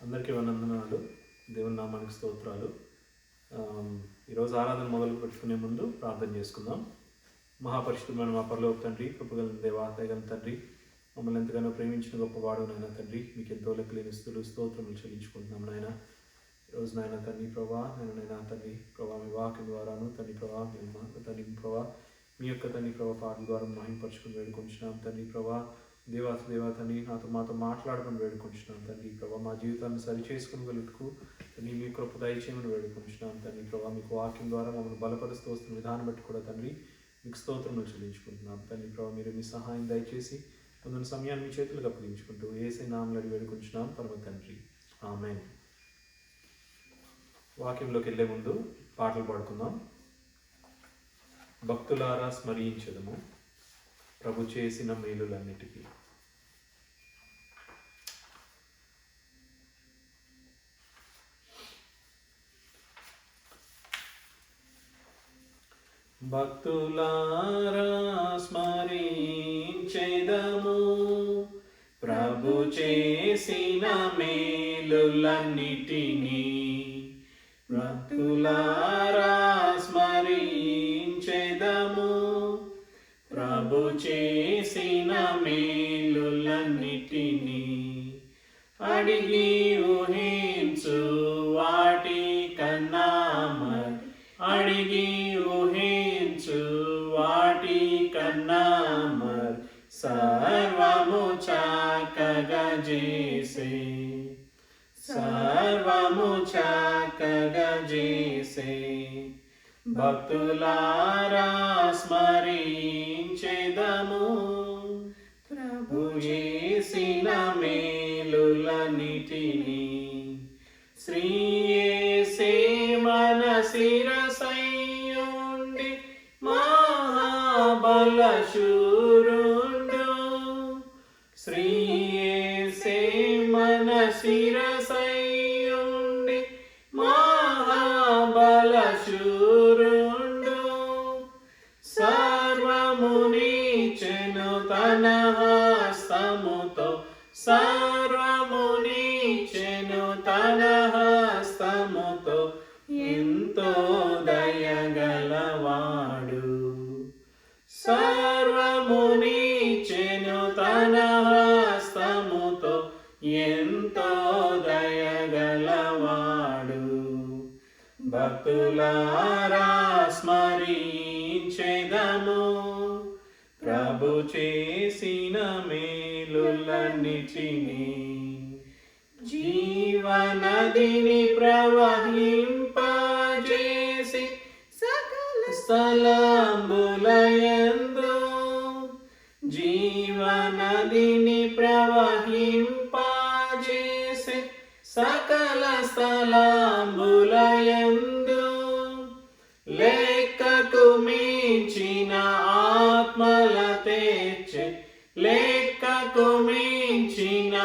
అందరికీ వందనాలు. దేవుని నామానికి స్తోత్రాలు. ఈరోజు ఆరాధన మొదలు పెట్టుకునే ముందు ప్రార్థన చేసుకుందాం. మహాపరిశుద్ధమైన మా పరలోక తండ్రి, కృపగల దేవా, దయగల తండ్రి, మమ్మల్ని ఎంతగానో ప్రేమించిన గొప్పవాడు నాయన తండ్రి, మీకు ఎంతో లెక్కలేని స్తోత్రములు చెల్లించుకుంటున్నాం నాయన. ఈరోజు నాయన తండ్రి ప్రభా, నైనా తండ్రి ప్రభా, మీ వాక్యం ద్వారాను తండ్రి ప్రభా, తండ్రి ప్రభా, మీ యొక్క తండ్రి ప్రభా పాటల ద్వారా మహింపరచుకుని వేడుకొంచున్నాం తండ్రి ప్రభా. దేవా తండ్రి మాతో మాట్లాడుకుని వేడుకొంచున్నాం తండ్రి ప్రభా. మా జీవితాన్ని సరి చేసుకుని వెళుటకు తండ్రి మీ కృప దయచేయమని వేడుకొంచున్నాం తండ్రి ప్రభా. మీకు వాక్యం ద్వారా మమ్మల్ని బలపరుస్తూ వస్తున్న విధానం బట్టి కూడా తండ్రి మీకు స్తోత్రములు చెల్లించుకుంటున్నాం తండ్రి ప్రభా. మీరు మీ సహాయం దయచేసి కొందరు సమయాన్ని మీ చేతులకు అప్పగించుకుంటూ యేసయ్య నామములో వేడుకొంచున్నాం పరమ తండ్రి, ఆమేన్. వాక్యంలోకి వెళ్ళే ముందు పాటలు పాడుకుందాం. భక్తులారా స్మరించదము ప్రభు చేసిన మేలులన్నిటికీ. భక్తులారా స్మరించెదము ప్రభు చేసిన మేలులన్నిటినీ. భక్తులారా స్మరించెదము ప్రభు చేసిన మేలులన్నిటినీ. అడిగి ఊహించు వాటి కన్నా అడిగి ఊహించు వాటి కన్నా సర్వము చక్కగా చేసే, సర్వము చక్కగా చేసే. భక్తులారా స్మరించెదము ప్రభు చేసిన మేలులన్నిటినీ. శ్రీ యేసే మన శిరసయ్యుండి మహాబలశూరుండు. శ్రీ యేసే మన శిరసయ్యుండి మహాబలశూరుండు. సర్వమునిచ్చెను తన హస్తముతో, సర్వమునిచ్చెను తన హస్తముతో. ఎంతో దయగలవాడు, సర్వమునిచ్చెను తన హస్తముతో. ఎంతో దయగలవాడు. భక్తులారా స్మరించెదము ప్రభు చేసిన మేలులన్నిటినీ. జీవనదిని ప్రవహింపజేసి సకల స్థలంబులయందు, జీవనదిని ప్రవహింపజేసి సకల స్థలంబులయందు. లెక్కకు మించిన ఆత్మల తెచ్చే, లెక్కకు మించిన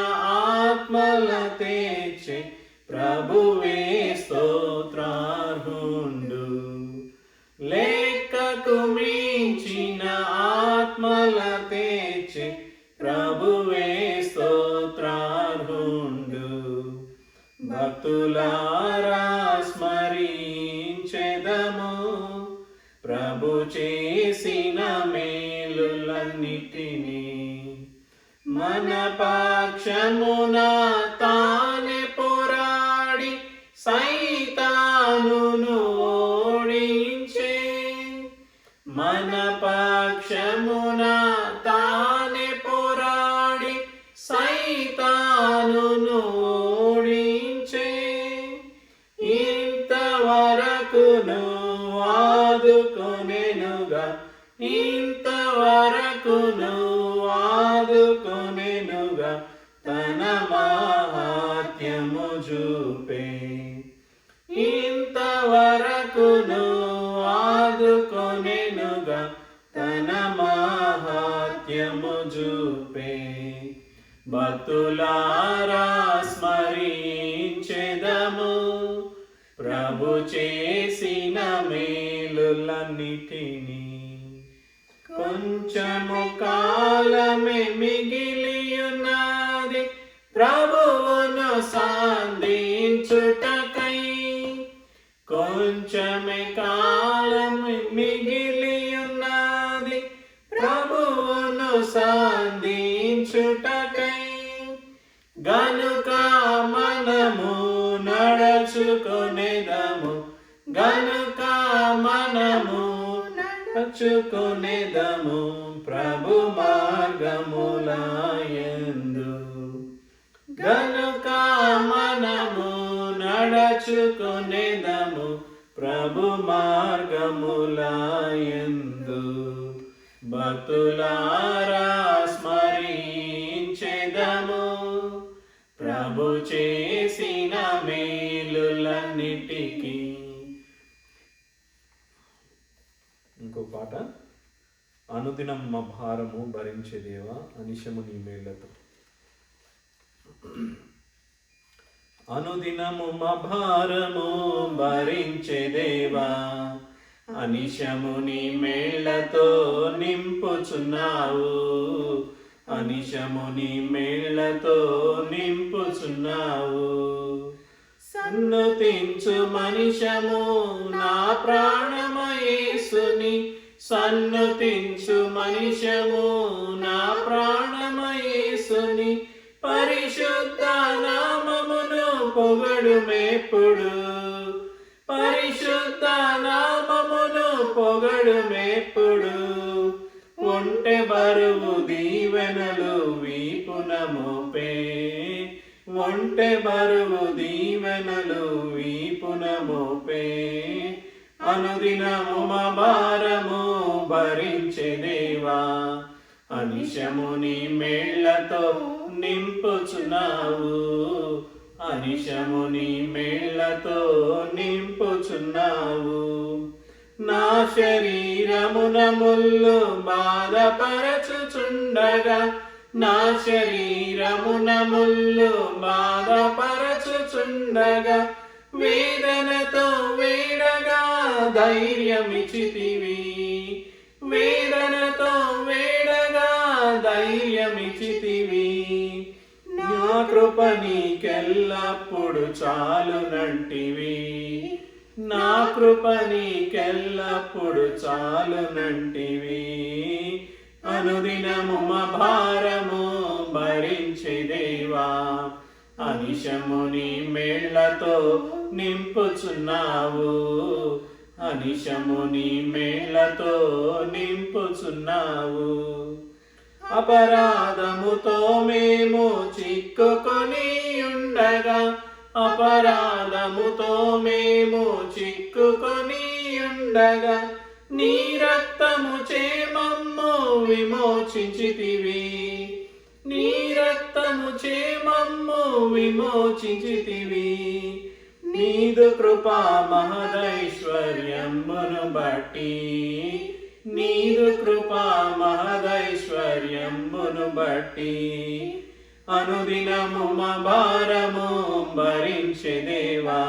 ఆత్మల తెచ్చే. ప్రభువే స్తోత్రార్హుండు. లెక్కకు మించిన ఆత్మల తెచ్చే. ప్రభువే స్తోత్రార్హుండు. భక్తులారా స్మరించెదము ప్రభు చేసిన మేలులన్నిటినీ. మన పక్షమున తానే పోరాడి సైతానును ఓడించే. మన పక్షమున తానే పోరాడి సైతానును ఓడించే. ఇంతవరకును ఆదుకొనెనుగా, ఇంతవరకును ఆదుకొనెనుగా. తన మహాత్మ్యము చూపే. ఇంతవరకును ఆదుకొనెనుగా. తన మహాత్మ్యము చూపే. భక్తులారా స్మరించెదము ప్రభు చేసిన మేలులన్నిటినీ. కొంచెము కాలమే మిగిలియున్నది ప్రభువును సాధించుటకై కొంచెమే కాలం మిగిలి ఉన్నది ప్రభువును సాధించుటకై. గనుక మనము నడుచుకొనేదము, గనుక మనము నడుచుకొనేదము ప్రభు మార్గములయందు. గనుక మనము నడుచుకొనేదము ప్రభు మార్గములయందు. భక్తులారా స్మరించెదము ప్రభు చేసిన మేలులన్నిటికీ. ఇంకో పాట. అనుదినం మా భారము భరించే దేవా అనిశము నీ మేళ్లతో. అనుదినము మా భారము భరించే దేవా అనిశము నీ మేళ్లతో నింపుచున్నావు, అనిశము నీ మేళ్లతో నింపుచున్నావు. సన్నుతించు మనిషము నా ప్రాణమయేసుని, సన్నుతించు మనిషము నా ప్రాణమయేసుని. పరిశుద్ధ నామమును పొగడుమెప్పుడు, పరిశుద్ధ నామమును పొగడుమెప్పుడు. ఒంటె బరువు దీవెనలు వీపున మోపే, ఒంటె బరువు దీవెనలు వీపున మోపే. అనుదినము మా భారము భరించే దేవా అనిశము నీ మేళ్లతో నింపుచున్నావు, అనిశము నీ మేళ్లతో నింపుచున్నావు. నా శరీరమున ముళ్ళు బాధపరచుచుండగా, నా శరీరమున ముళ్ళు బాధపరచుచుండగా. వేదనతో వేడగా ధైర్యమిచితివి, వేదనతో వేడగా ధైర్యమిచితివి. నా కృప నీకెల్లప్పుడు చాలునంటివి, నా కృప నీకెల్లప్పుడు చాలునంటివి. అనుదినము మా భారము భరించే దేవా అనిశము నీ మేళ్లతో నింపుచున్నావు, అనిశము నీ మేళ్లతో నింపుచున్నావు. అపరాధముతో మేము చిక్కుకొని ఉండగా, అపరాధముతో మేము చిక్కుకొని ఉండగా. నీ రక్తము చే మమ్ము విమోచించితివి, నీ రక్తము చే మమ్ము విమోచించితివి. నీదు కృపా మహదైశ్వర్యమును బట్టి, నీదు కృపా మహదైశ్వర్యమును బట్టి. అనుదినము మా భారము భరించే దేవా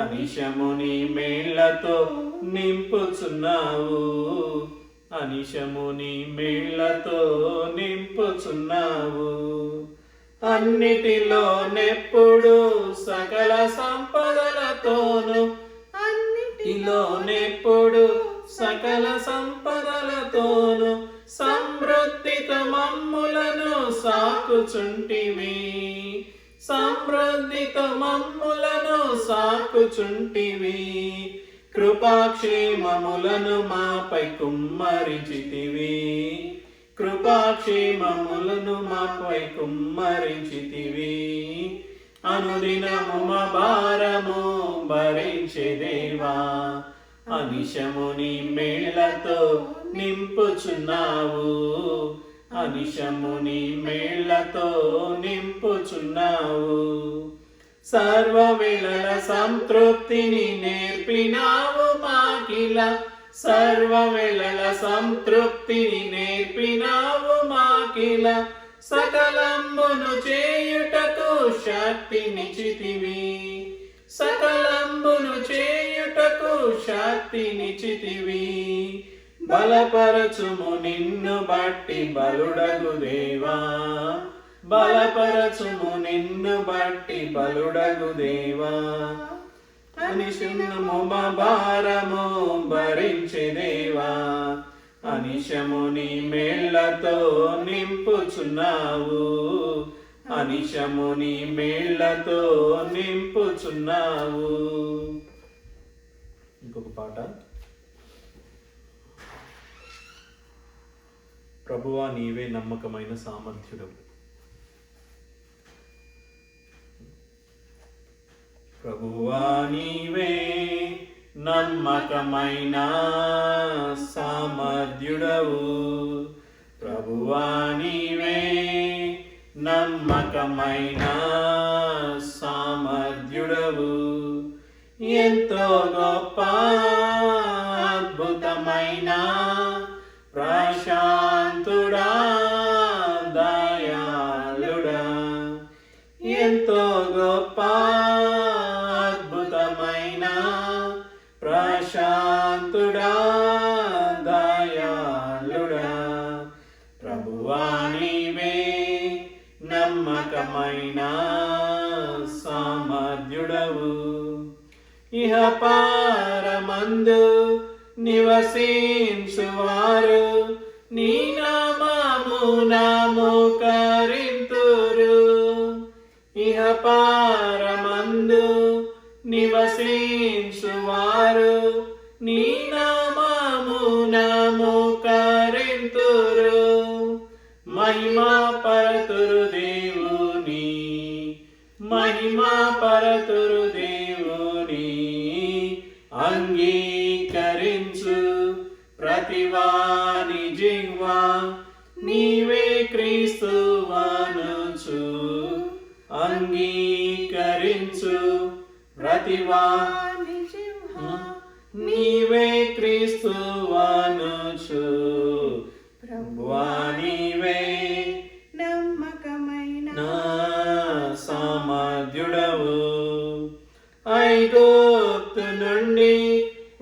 అనిశము నీ మేళ్లతో నింపుచున్నావు, అనిశము నీ మేళ్లతో నింపుచున్నావు. అన్నిటిలో నెప్పుడు సకల సంపదలతోను, అన్నిటిలో నెప్పుడు సకల సంపదలతోను. సమృద్ధితో మమ్ములను సాకుచుంటివి, సమృద్ధితో మమ్ములను సాకుచుంటివి. కృపాక్షేమములను మాపై కుమ్మరించితివి, కృపాక్షేమములను మాపై కుమ్మరించితివి. అనుదినము మా భారము భరించే దేవా అనిశము నీ మేళ్లతో నింపుచున్నావు, అనిశము నీ మేళ్లతో నింపుచున్నావు. సర్వవేళల సంతృప్తిని నేర్పినావు మాకిలా, సర్వవేళల సంతృప్తిని నేర్పినావు మాకిలా. సకలంబును చేయుటకు శక్తినిచితివి, సకలంబును చేయుటకు శక్తినిచితివి. బలపరచుము నిన్ను బట్టి బలుడగు దేవా, బలపరచుము నిన్ను బట్టి బలుడగు దేవా. అనిశము మా భారము భరించే దేవా, అనిశము నీ మేళ్లతో నింపుచున్నావు, అనిశము నీ మేళ్లతో నింపుచున్నావు. ఇంకొక పాట. ప్రభువా నీవే నమ్మకమైన సామర్థ్యుడవు. ప్రభువా నీవే నమ్మకమైన సామర్థ్యుడవు. ప్రభువా నీవే నమ్మకమైన సామర్థ్యుడవు. ఎంతో గొప్ప అద్భుతమైన ప్రశాంతుడా దయాళుడా, ఎంతో గొప్ప అద్భుతమైన ప్రశాంతుడా దయాళుడా. ప్రభువా నీవే నమ్మకమైన సామర్థ్యుడవు. ఇహ పరమందు నివసించువారు నీ నామమున మోకరింతురు. ఇహ పరమందు నివసించువారు నీ నామమున మోకరింతురు. మహిమా పరతురు దేవుని, మహిమా పరతురు దేవుని, అంగీకరించు ప్రతివాని జిహ్వా నీవే క్రీస్తువనుచు. అంగీకరించు ప్రతివాని జిహ్వా నీవే క్రీస్తువనుచు. ప్రభువా నీవే నమ్మకమైన సామర్థ్యుడవు. ఐగుప్తు నుండి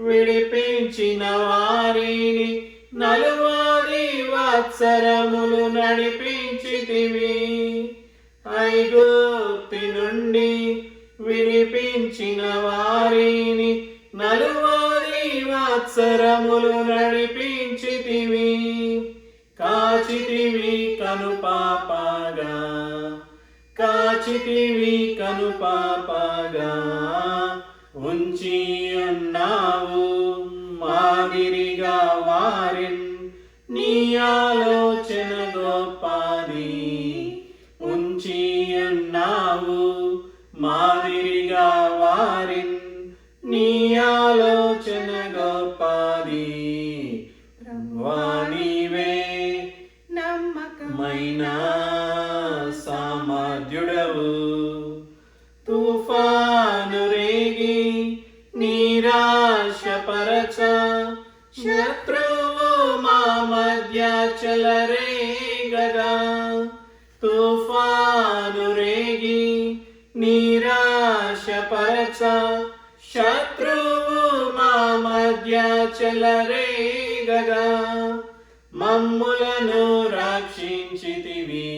విడిపించిన వారిని 40 సంవత్సరములు నడిపించితివి. ఐగుప్తు నుండి విడిపించిన వారిని 40 సంవత్సరములు నడిపించితివి. కాచితివి కనుపాపగా, కాచితివి కనుపాపగా ఉంచి ఉన్నావు. మాదిరిగా వారిన్ నీ ఆలోచన గొప్పది ఉంచి ఉన్నావు. మాదిరిగా వారిన్ నీ ఆలోచన గొప్పది. ప్రభువా నీవే నమ్మకమైన సామర్థ్యుడవు. తుఫాను రేగి నిరాశపరచ శత్రువు మా మధ్య చెలరేగగా. తుఫాను రేగి నిరాశపరచ శత్రువు మా మధ్య చెలరేగగా. మమ్ములను రక్షించితివి,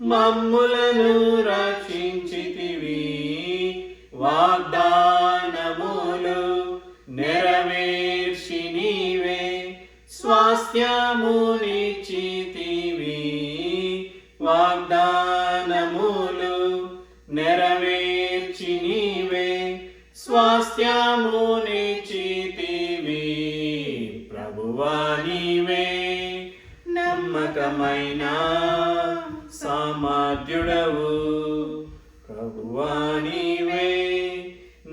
మమ్ములను రక్షించితివి. వాగ్దానములు నెరవేర్చి నీవే స్వాస్థ్యమునిచ్చితివి. వాగ్దానములు నెరవేర్చి నీవే స్వాస్థ్యమునిచ్చితివి. ప్రభువా నీవే నమ్మకమైన సామర్థ్యుడవు. ప్రభువా నీవే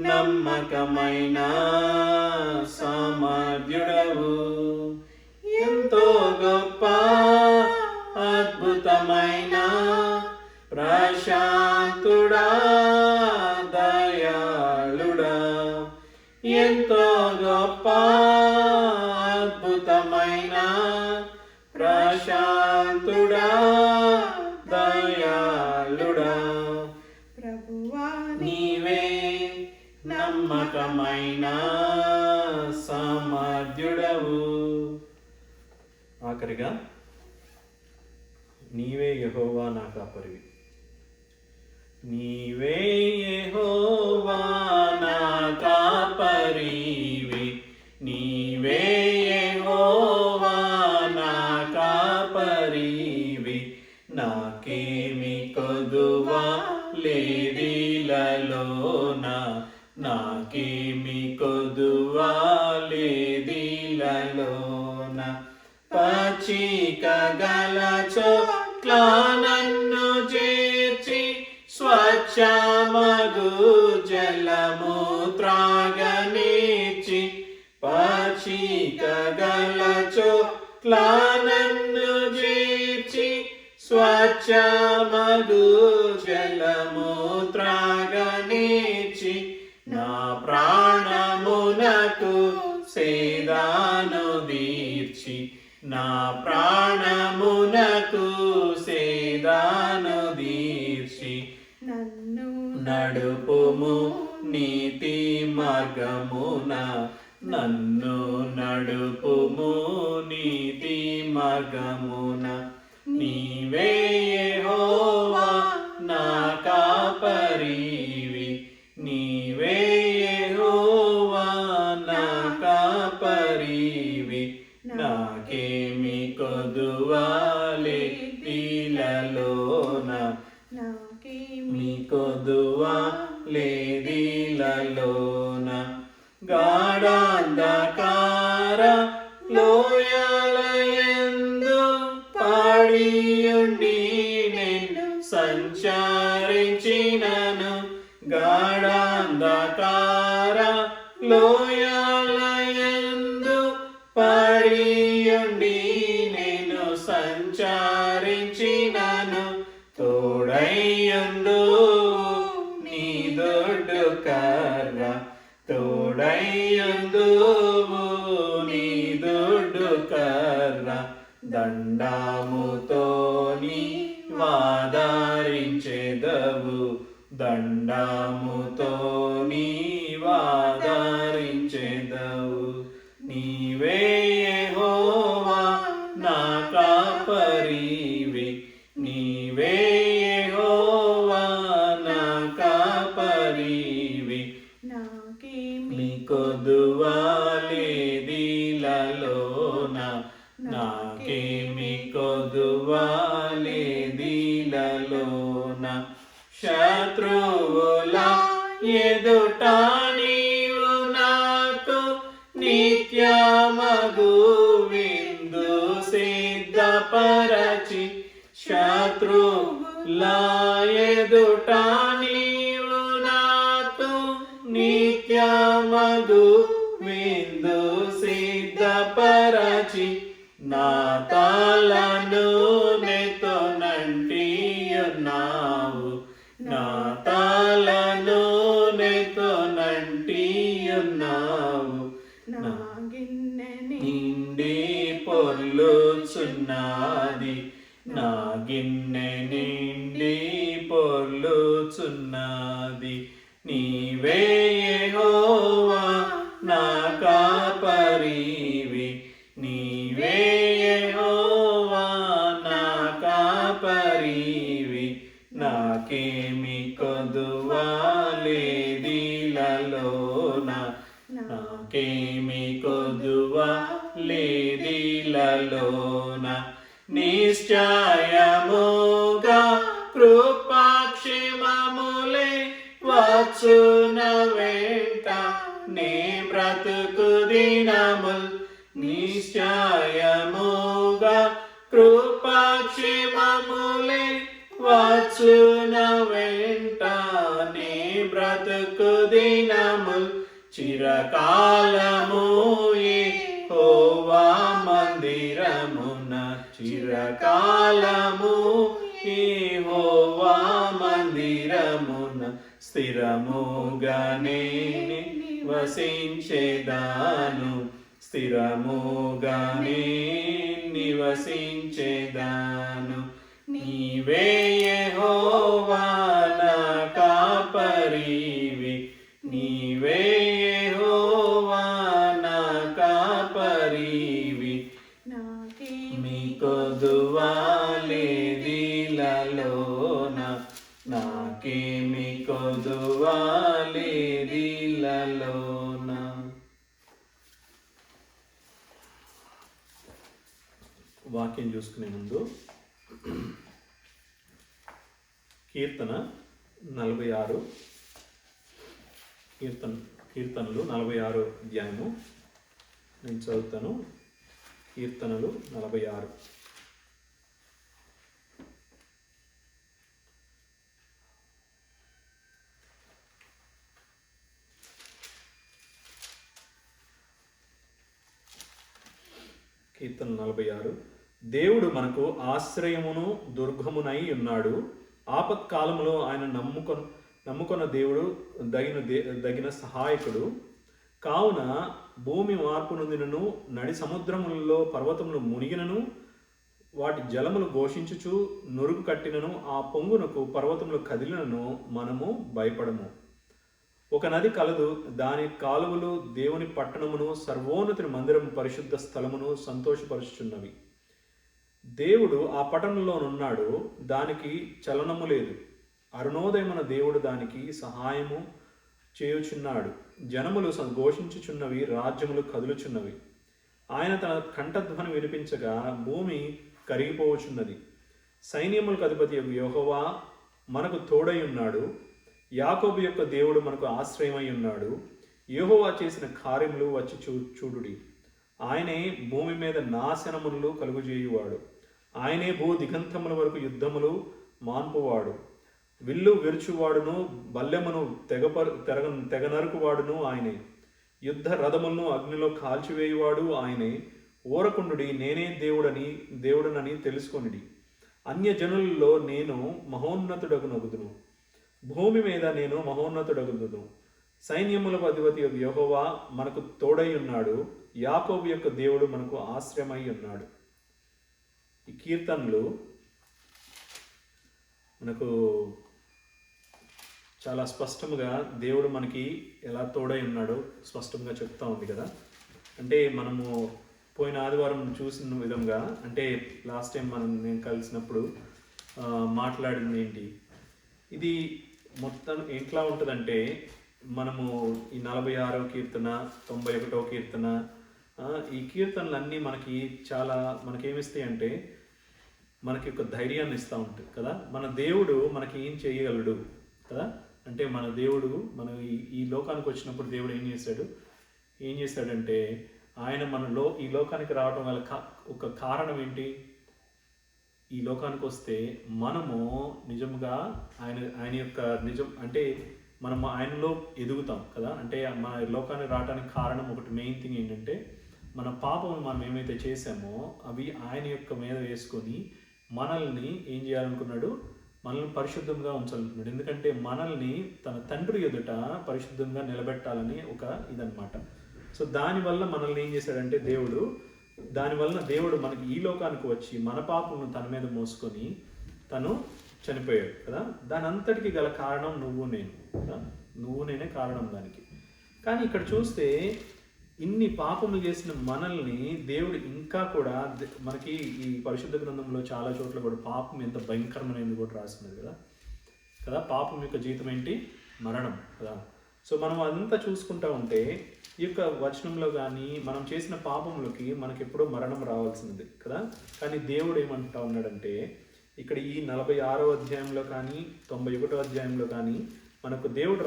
నమ్మకమైన సామర్థ్యుడవు. ఎంతో గొప్ప అద్భుతమైన ప్రశాంతుడా దయాళుడా, ఎంతో గొప్ప అద్భుతమైన ప్రశాంతుడా దయాళుడా. ప్రభువా నీవే నమ్మకమైన సామర్థ్యుడవు. ఆఖరిగా నీవే యెహోవా నా కాపరివి. నీవే యెహోవా నా కాపరివి, నీవే యెహోవా నా కాపరివి, నాకేమి కొదువా లేదిలలోన, నాకేమి కొదువా లేదిలలోన. పచ్చిక గల చోట్ల నన్ను చేర్చి స్వచ్ఛమగు జలము త్రాగనిచ్చి, పచ్చిక గల చోట్ల నన్ను చేర్చి స్వచ్ఛమగు జలము త్రాగనిచ్చి, నా ప్రాణమునకు సేదాను దీర్చి, నా ప్రాణమునకు సేదాను దీర్చి, నన్ను నడుపుము నీతి మార్గమున, నన్ను నడుపుము నీతి మార్గమున. నీవే యెహోవా నా కాపరివి, నీవే యెహోవా నా కాపరివి, నాకేమి కొదువా లేదిలలోన, నాకేమి కొదువా లేదిలలోన. గాఢాంధకార లోయలయందు పాడియుండి నేను సంచరించినను, గాఢాంధకార లోయలయందు పాడియుండి నేను సంచరించినను, తోడైయుండు నీ దొడ్డు కర్ర, తోడైయుండు నీ దొడ్డు కర్ర, దండముతో నీవాదరించెదవు, దండముతో నీవాదరించెదవు. నీవే యెహోవా నా కాపరివి, నీవే యెహోవా నా కాపరివి, నాకేమి కొదువా లేదిలలోన, నాకేమి కొదువా లేదిలలోన. శత్రువుల ఎదుట నీవు నాకు నిత్యమగు విందు సిద్ధపరచి, శత్రువుల ఎదుట నీవు నాకు నిత్యమగు విందు సిద్ధపరచి, నా తలను నెతో నంటియున్నావు, నా తలను నెతో నంటియున్నావు, నా గిన్నె నిండి పొర్లుచున్నది, నా గిన్నె నిండి పొర్లుచున్నది. నీవే యెహోవా నా కాపరివి, నీవే యెహోవా నా కాపరివి, నాకేమి కొదువా లేదిలలోన, నాకేమి కొదువా లేదిలలోన. నిశ్చయముగా కృపాక్షేమములే వచ్చున వెంట నీ బ్రతుకు దినముల్, నిశ్చయముగా కృపాక్షేమములే వచ్చున వెంట నీ బ్రతుకు దినముల్, చిరకాలము యెహోవా మందిరమున, చిరకాలము యెహోవా మందిరమున స్థిరముగానే నివసించేదాను, స్థిరముగానే నివసించేదాను. నీవే యెహోవా నా కాపరివి, నీవే యెహోవా నా కాపరివి, నాకేమి కొదువా లేది ఏమి కొదువాలేదిలలోన. వాక్యం చూసుకునే ముందు కీర్తన 46 కీర్తనలు 46 అధ్యాయము నేను చదువుతాను. కీర్తనలు 46. కీర్తన 46. దేవుడు మనకు ఆశ్రయమును దుర్గమునై ఉన్నాడు. ఆపత్కాలములో ఆయన నమ్ముకొన్న దేవుడు దగిన సహాయకుడు. కావున భూమి మార్పు నొందినను, నడి సముద్రములలో పర్వతములు మునిగినను, వాటి జలములు ఘోషించుచు నురుగు కట్టినను, ఆ పొంగునకు పర్వతములు కదిలినను మనము భయపడము. ఒక నది కలదు, దాని కాలువలు దేవుని పట్టణమును, సర్వోన్నతుని మందిరము, పరిశుద్ధ స్థలమును సంతోషపరుచుచున్నవి. దేవుడు ఆ పట్టణంలోనున్నాడు, దానికి చలనము లేదు. అరుణోదయమున దేవుడు దానికి సహాయము చేయుచున్నాడు. జనములు ఘోషించుచున్నవి, రాజ్యములు కదులుచున్నవి. ఆయన తన కంఠధ్వని వినిపించగా భూమి కరిగిపోవచున్నది. సైన్యములకు అధిపతి యెహోవా మనకు తోడై ఉన్నాడు. యాకోబు యొక్క దేవుడు మనకు ఆశ్రయమై ఉన్నాడు. యెహోవా చేసిన కార్యములు వచ్చి చూడుడి. ఆయనే భూమి మీద నాశనములు కలుగుజేయువాడు. ఆయనే భూ దిగంతముల వరకు యుద్ధములు మాన్పువాడు. విల్లు విరుచువాడును, బల్లెమును తెగనరుకువాడును ఆయనే. యుద్ధ రథములను అగ్నిలో కాల్చివేయువాడు ఆయనే. ఊరకుండుడి, నేనే దేవుడనని తెలుసుకొనిడి. అన్యజనులలో నేను మహోన్నతుడగునగుదును, భూమి మీద నేను మహోన్నతుడగుదును. సైన్యములకు అధిపతి యెహోవా మనకు తోడై ఉన్నాడు. యాకోబు యొక్క దేవుడు మనకు ఆశ్రయమై ఉన్నాడు. ఈ కీర్తనలు మనకు చాలా స్పష్టంగా దేవుడు మనకి ఎలా తోడై ఉన్నాడో స్పష్టంగా చెప్తా ఉంది కదా. అంటే మనము పోయిన ఆదివారం చూసిన విధంగా, అంటే లాస్ట్ టైం నేను కలిసినప్పుడు మాట్లాడింది ఏంటి, ఇది మొత్తం ఎట్లా ఉంటుందంటే, మనము ఈ 46వ కీర్తన, 91వ కీర్తన, ఈ కీర్తనలన్నీ మనకేమిస్తాయి అంటే మనకి ఒక ధైర్యాన్ని ఇస్తూ ఉంటుంది కదా. మన దేవుడు మనకి ఏం చేయగలడు కదా. అంటే మన దేవుడు ఈ లోకానికి వచ్చినప్పుడు దేవుడు ఏం చేశాడంటే ఆయన ఈ లోకానికి రావడం వల్ల ఒక కారణం ఏంటి, ఈ లోకానికి వస్తే మనము నిజంగా ఆయన యొక్క అంటే మనం ఆయనలో ఎదుగుతాం కదా. అంటే మన లోకానికి రావడానికి కారణం ఒకటి, మెయిన్ థింగ్ ఏంటంటే మన పాపం మనం ఏమైతే చేసామో అవి ఆయన యొక్క మీద వేసుకొని మనల్ని ఏం చేయాలనుకున్నాడు, మనల్ని పరిశుద్ధంగా ఉంచాలనుకున్నాడు. ఎందుకంటే మనల్ని తన తండ్రి ఎదుట పరిశుద్ధంగా నిలబెట్టాలని ఒక ఇదనమాట. సో దానివల్ల మనల్ని ఏం చేశాడంటే దేవుడు మనకి ఈ లోకానికి వచ్చి మన పాపను తన మీద మోసుకొని తను చనిపోయాడు కదా. దాని అంతటికి గల కారణం నువ్వు నేనే కారణం దానికి. కానీ ఇక్కడ చూస్తే ఇన్ని పాపములు చేసిన మనల్ని దేవుడు ఇంకా కూడా మనకి ఈ పరిశుద్ధ గ్రంథంలో చాలా చోట్ల కూడా పాపం ఎంత భయంకరమైనది కూడా రాసినది కదా. పాపం యొక్క జీతం ఏంటి, మరణం కదా. సో మనం అదంతా చూసుకుంటా ఉంటే ఈ యొక్క వచనంలో కానీ మనం చేసిన పాపములకి మనకి ఎప్పుడో మరణం రావాల్సింది కదా. కానీ దేవుడు ఏమంటా ఉన్నాడంటే ఇక్కడ ఈ 46వ అధ్యాయంలో కానీ 91వ అధ్యాయంలో కానీ మనకు దేవుడు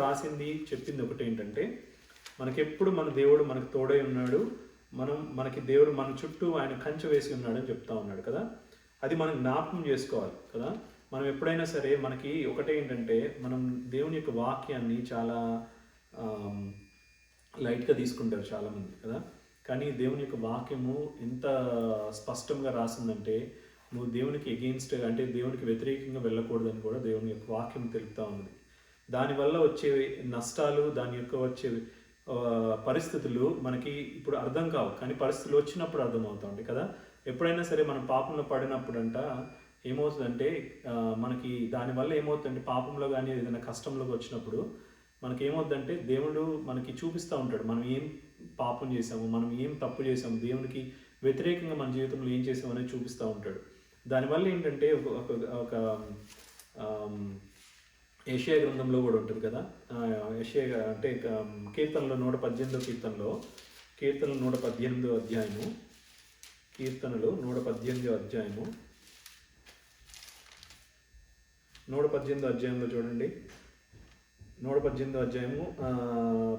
చెప్పింది ఒకటి ఏంటంటే, మనకెప్పుడు మన దేవుడు మనకు తోడై ఉన్నాడు, మనకి దేవుడు మన చుట్టూ ఆయన కంచె వేసి ఉన్నాడు అని చెప్తా ఉన్నాడు కదా. అది మనం జ్ఞాపకం చేసుకోవాలి కదా. మనం ఎప్పుడైనా సరే మనకి ఒకటే ఏంటంటే, మనం దేవుని యొక్క వాక్యాన్ని చాలా లైట్గా తీసుకుంటారు చాలామంది కదా. కానీ దేవుని యొక్క వాక్యము ఎంత స్పష్టంగా రాసిందంటే, నువ్వు దేవునికి ఎగెయిన్స్ట్ అంటే దేవునికి వ్యతిరేకంగా వెళ్ళకూడదని కూడా దేవుని యొక్క వాక్యం తెలుపుతూ ఉంది. దానివల్ల వచ్చే నష్టాలు, దాని యొక్క వచ్చే పరిస్థితులు మనకి ఇప్పుడు అర్థం కావు, కానీ పరిస్థితులు వచ్చినప్పుడు అర్థమవుతా ఉంటాయి కదా. ఎప్పుడైనా సరే మనం పాపంలో పడినప్పుడంట ఏమవుతుందంటే మనకి దానివల్ల ఏమవుతుందంటే, పాపంలో కానీ ఏదైనా కష్టంలోకి వచ్చినప్పుడు మనకి ఏమవుతుందంటే దేవుడు మనకి చూపిస్తూ ఉంటాడు మనం ఏం పాపం చేసాము, మనం ఏం తప్పు చేసాము, దేవునికి వ్యతిరేకంగా మన జీవితంలో ఏం చేసాము అనేది చూపిస్తూ ఉంటాడు. దానివల్ల ఏంటంటే ఒక యెషయా గ్రంథంలో కూడా ఉంటుంది కదా. యెషయా అంటే కీర్తనలో 118వ కీర్తనలో, కీర్తనలు 118వ అధ్యాయము, కీర్తనలు 118వ అధ్యాయము, 118వ అధ్యాయంలో చూడండి. 118వ అధ్యాయము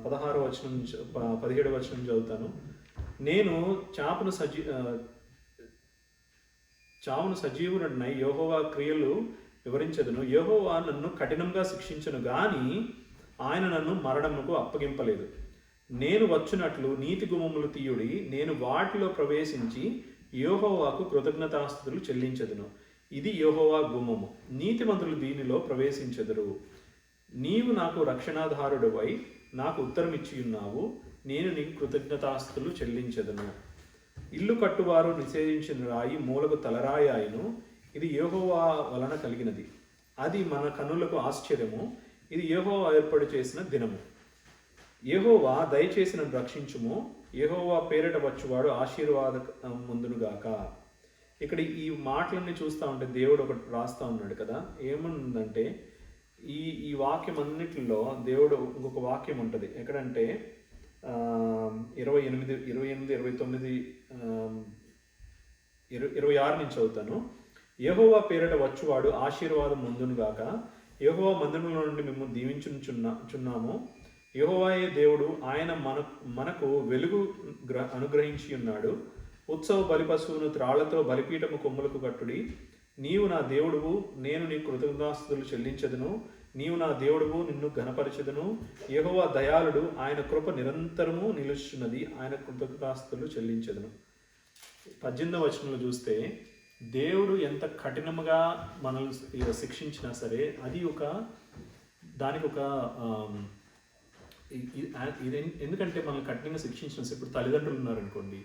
16వ వచనం 17వ వచనం చదువుతాను. నేను చావును సజీవునై యెహోవా క్రియలు వివరించదును. యెహోవా నన్ను కఠినంగా శిక్షించను గాని ఆయన నన్ను మరణమునకు అప్పగింపలేదు. నేను వచ్చినట్లు నీతి గుమ్మములు తీయుడి, నేను వాటిలో ప్రవేశించి యెహోవాకు కృతజ్ఞతాస్తుతులు చెల్లించదును. ఇది యెహోవా గుమ్మము, నీతిమంతులు దీనిలో ప్రవేశించెదరు. నీవు నాకు రక్షణాధారుడవై నాకు ఉత్తరమిచ్చి ఉన్నావు, నేను నీకు కృతజ్ఞతాస్తుతులు చెల్లించదును. ఇల్లు కట్టువారు నిషేధించిన రాయి మూలకు తలరాయి ఆయను, ఇది యెహోవా వలన కలిగినది, అది మన కన్నులకు ఆశ్చర్యము, ఇది యెహోవా ఏర్పాటు చేసిన దినము. యెహోవా దయచేసి నన్ను రక్షించుము, యెహోవా పేరిట వచ్చువాడు ఆశీర్వాద ముందునుగాక. ఇక్కడ ఈ మాటలన్నీ చూస్తూ ఉంటే దేవుడు ఒకటి రాస్తూ ఉన్నాడు కదా. ఏముందంటే ఈ వాక్యం అన్నిటిలో దేవుడు ఇంకొక వాక్యం ఉంటుంది. ఎక్కడంటే 28, 29, 26 నుంచి చదువుతాను. యెహోవా పేరిట వచ్చువాడు ఆశీర్వాదం ముందునుగాక, యెహోవా మందిరంలో నుండి మేము దీవించుచున్నాము. యెహోవాయే దేవుడు, ఆయన మనకు వెలుగు అనుగ్రహించి ఉన్నాడు. ఉత్సవ బలిపశువును త్రాళ్లతో బలిపీఠము కొమ్ములకు కట్టుడి. నీవు నా దేవుడువు, నేను నీ కృతజ్ఞతాస్తుతులు చెల్లించదును. నీవు నా దేవుడువు, నిన్ను ఘనపరచదును. యెహోవా దయాళుడు, ఆయన కృప నిరంతరము నిలుచున్నది, ఆయన కృతజ్ఞతాస్తుతులు చెల్లించదును. 18వ వచనంలో చూస్తే దేవుడు ఎంత కఠినముగా మనల్ని శిక్షించినా సరే అది దానికి ఒక ఎందుకంటే మనల్ని కఠినంగా శిక్షించిన, ఇప్పుడు తల్లిదండ్రులు ఉన్నారనుకోండి,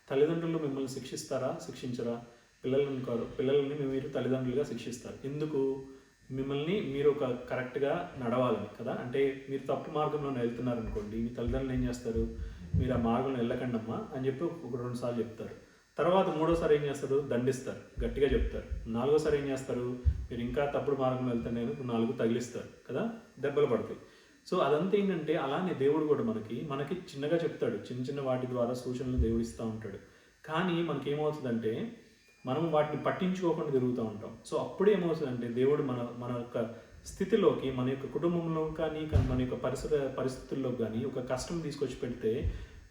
తల్లిదండ్రులు మిమ్మల్ని శిక్షిస్తారా? శిక్షించరా? పిల్లల్ని మీరు తల్లిదండ్రులుగా శిక్షిస్తారు. ఎందుకు? మిమ్మల్ని మీరు ఒక కరెక్ట్గా నడవాలని కదా. అంటే మీరు తప్పు మార్గంలో వెళ్తున్నారనుకోండి, మీ తల్లిదండ్రులు ఏం చేస్తారు? మీరు ఆ మార్గంలో వెళ్ళకండి అమ్మా అని చెప్పి 1-2 సార్లు చెప్తారు. తర్వాత 3వసారి ఏం చేస్తారు? దండిస్తారు, గట్టిగా చెప్తారు. 4వసారి ఏం చేస్తారు? మీరు ఇంకా తప్పుడు మార్గంలో వెళ్తాను నేను 4 తగిలిస్తారు కదా, దెబ్బలు పడతాయి. సో అదంతా ఏంటంటే అలానే దేవుడు కూడా మనకి చిన్నగా చెప్తాడు, చిన్న వాటి ద్వారా సూచనలు దేవుడు ఇస్తూ ఉంటాడు. కానీ మనకి ఏమవుతుందంటే మనం వాటిని పట్టించుకోకుండా తిరుగుతూ ఉంటాం. సో అప్పుడు ఏమవుతుందంటే దేవుడు మన యొక్క స్థితిలోకి, మన యొక్క కుటుంబంలో కానీ మన యొక్క పరిస్థితుల్లో కానీ ఒక కష్టం తీసుకొచ్చి పెడితే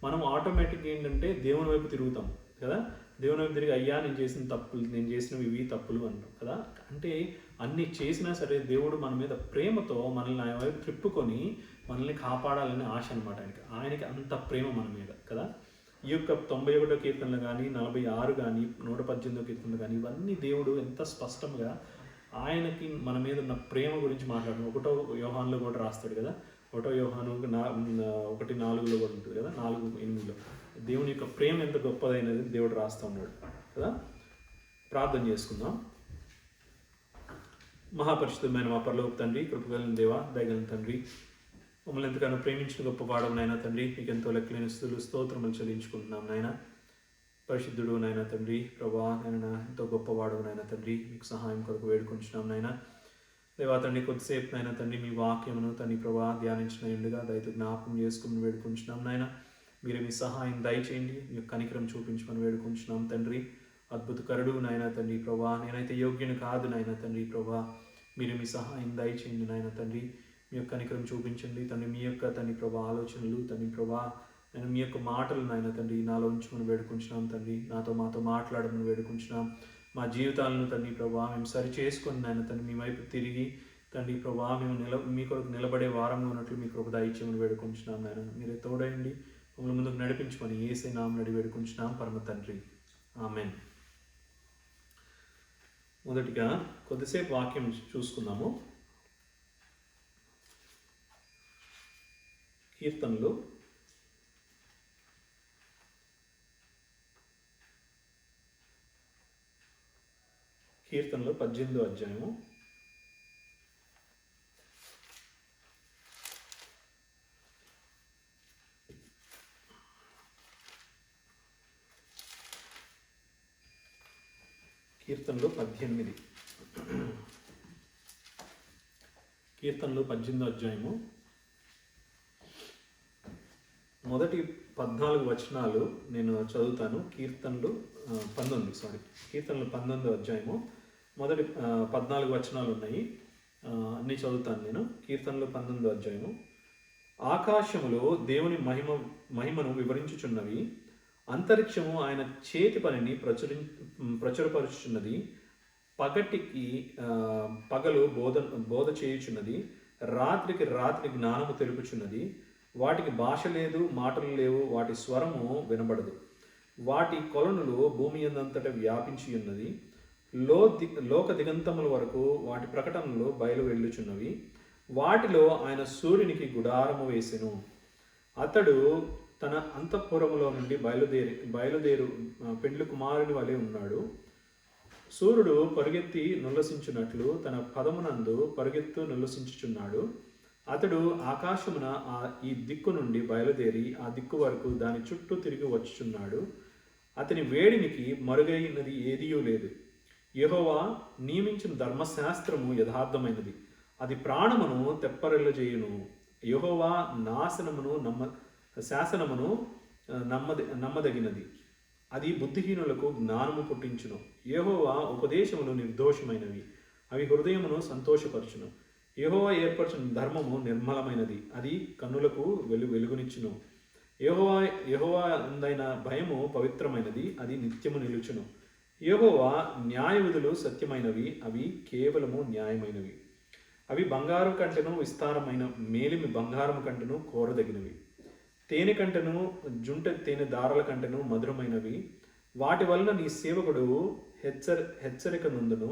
మనం ఆటోమేటిక్గా ఏంటంటే దేవుని వైపు తిరుగుతాం కదా. దేవుని వైపు తిరిగి అయ్యా నేను చేసిన తప్పులు, నేను చేసినవి ఇవి తప్పులు అంటాం కదా. అంటే అన్ని చేసినా సరే దేవుడు మన మీద ప్రేమతో మనల్ని ఆయన వైపు తిప్పుకొని మనల్ని కాపాడాలనే ఆశ అనమాట ఆయనకి అంత ప్రేమ మన మీద కదా. ఈ యొక్క 91వ కీర్తనలు కానీ 46 కానీ 118వ కీర్తనలు కానీ ఇవన్నీ దేవుడు ఎంత స్పష్టంగా ఆయనకి మన మీద ఉన్న ప్రేమ గురించి మాట్లాడుతున్నాడు. 1వ యోహానులో కూడా రాస్తాడు కదా. 1వ యోహాను 1:4లో కూడా ఉంటుంది కదా, 4:8లో దేవుని యొక్క ప్రేమ ఎంత గొప్పదైనది దేవుడు రాస్తూ ఉన్నాడు కదా. ప్రార్థన చేసుకుందాం. మహాపరిశుద్ధమైన మా పరలోక తండ్రి, కృపగలిగిన దేవా, దయగలిగిన తండ్రి, మమ్మల్ని ఎంతగానో ప్రేమించిన గొప్ప వాడవు నాయన తండ్రి, మీకు ఎంతో లెక్కలేని స్తుతులు స్తోత్రములు చెల్లించుకుంటున్నాం నాయన. పరిశుద్ధుడు నాయన తండ్రి, ప్రభా నాయన ఎంతో గొప్పవాడవు నాయన తండ్రి, మీకు సహాయం కొరకు వేడుకుంటున్నాం నాయన. దేవా తండ్రి, కొద్దిసేపు నాయన తండ్రి మీ వాక్యమును తండ్రి ప్రభా ధ్యానించిన ఎండుగా దయతో జ్ఞాపకం చేసుకుని వేడుకుంటున్నాం నాయన. మీరే మీ సహాయం దయచేయండి, మీ యొక్క కనికరం చూపించమని వేడుకుంటున్నాం తండ్రి. అద్భుతకరుడు నాయన తండ్రి ప్రభా, నేనైతే యోగ్యుని కాదు నాయన తండ్రి ప్రభా, మీరు మీ సహాయం దయచేయండి నాయన తండ్రి. మీ యొక్క కనికరం చూపించండి తండ్రి. మీ యొక్క తండ్రి ప్రభా ఆలోచనలు తండ్రి ప్రభా, నేను మీ యొక్క మాటలు నాయన తండ్రి నాలో ఉంచుకొని వేడుకుంటున్నాం తండ్రి. మాతో మాట్లాడమని వేడుకుంటున్నాం. మా జీవితాలను తండ్రి ప్రభా మేము సరి చేసుకొని నాయన తండ్రి మీ వైపు తిరిగి తండ్రి ప్రభా మేము మీ కొరకు నిలబడే వారంలో ఉన్నట్లు మీ కృప దయచేయమని వేడుకుంటున్నాం నాయన. మీరే తోడయండి, మమ్మల్ని ముందుకు నడిపించమని యేసే నామమున అడిగి వేడుకుంటున్నాం పరమ తండ్రి, ఆమేన్. మొదటిగా కొద్దిసేపు వాక్యం చూసుకుందాము. కీర్తనలు 18వ అధ్యాయము. కీర్తనలు 18. కీర్తనలు 18వ అధ్యాయము మొదటి 14 వచనాలు నేను చదువుతాను. కీర్తనలు 19వ అధ్యాయము మొదటి 14 వచనాలు ఉన్నాయి. అన్నీ చదువుతాను నేను. కీర్తనలు 19వ అధ్యాయము. ఆకాశములో దేవుని మహిమను వివరించుచున్నవి, అంతరిక్షము ఆయన చేతి పనిని ప్రచురపరుచుచున్నది. పగటికి పగలు బోధ చేయుచున్నది, రాత్రికి రాత్రి జ్ఞానము తెలుపుచున్నది. వాటికి భాష లేదు, మాటలు లేవు, వాటి స్వరము వినబడదు. వాటి కొలనులు భూమి యందంతటా వ్యాపించి ఉన్నది. లోక దిగంతముల వరకు వాటి ప్రకటనలు బయలు వెళ్ళుచున్నవి. వాటిలో ఆయన సూర్యునికి గుడారము వేసెను. అతడు తన అంతఃపురములో నుండి బయలుదేరు పెండ్లి కుమారుని వలె ఉన్నాడు. సూర్యుడు పరుగెత్తి నుల్లసించున్నట్లు తన పదమునందు పరుగెత్తు నుల్లసించుచున్నాడు. అతడు ఆకాశమున ఈ దిక్కు నుండి బయలుదేరి ఆ దిక్కు వరకు దాని చుట్టూ తిరిగి వచ్చుచున్నాడు. అతని వేడినికి మరుగైనది ఏదియూ లేదు. యెహోవా నియమించిన ధర్మశాస్త్రము యథార్థమైనది, అది ప్రాణమును తెప్పరిల్లజేయును. యెహోవా శాసనమును నమ్మదగినది, అది బుద్ధిహీనులకు జ్ఞానము పుట్టించును. యెహోవా ఉపదేశములు నిర్దోషమైనవి, అవి హృదయమును సంతోషపరచును. యెహోవా ఏర్పరచిన ధర్మము నిర్మలమైనది, అది కన్నులకు వెలుగునిచ్చును. యెహోవా అందైన భయము పవిత్రమైనది, అది నిత్యము నిలుచును. యెహోవా న్యాయ విధులు సత్యమైనవి, అవి కేవలము న్యాయమైనవి. అవి బంగారు కంటెను విస్తారమైన మేలిమి బంగారము కంటెను కోరదగినవి. తేనె కంటెను తేనె దారాల కంటెను మధురమైనవి. వాటి వలన నీ సేవకుడు హెచ్చరిక నుండును.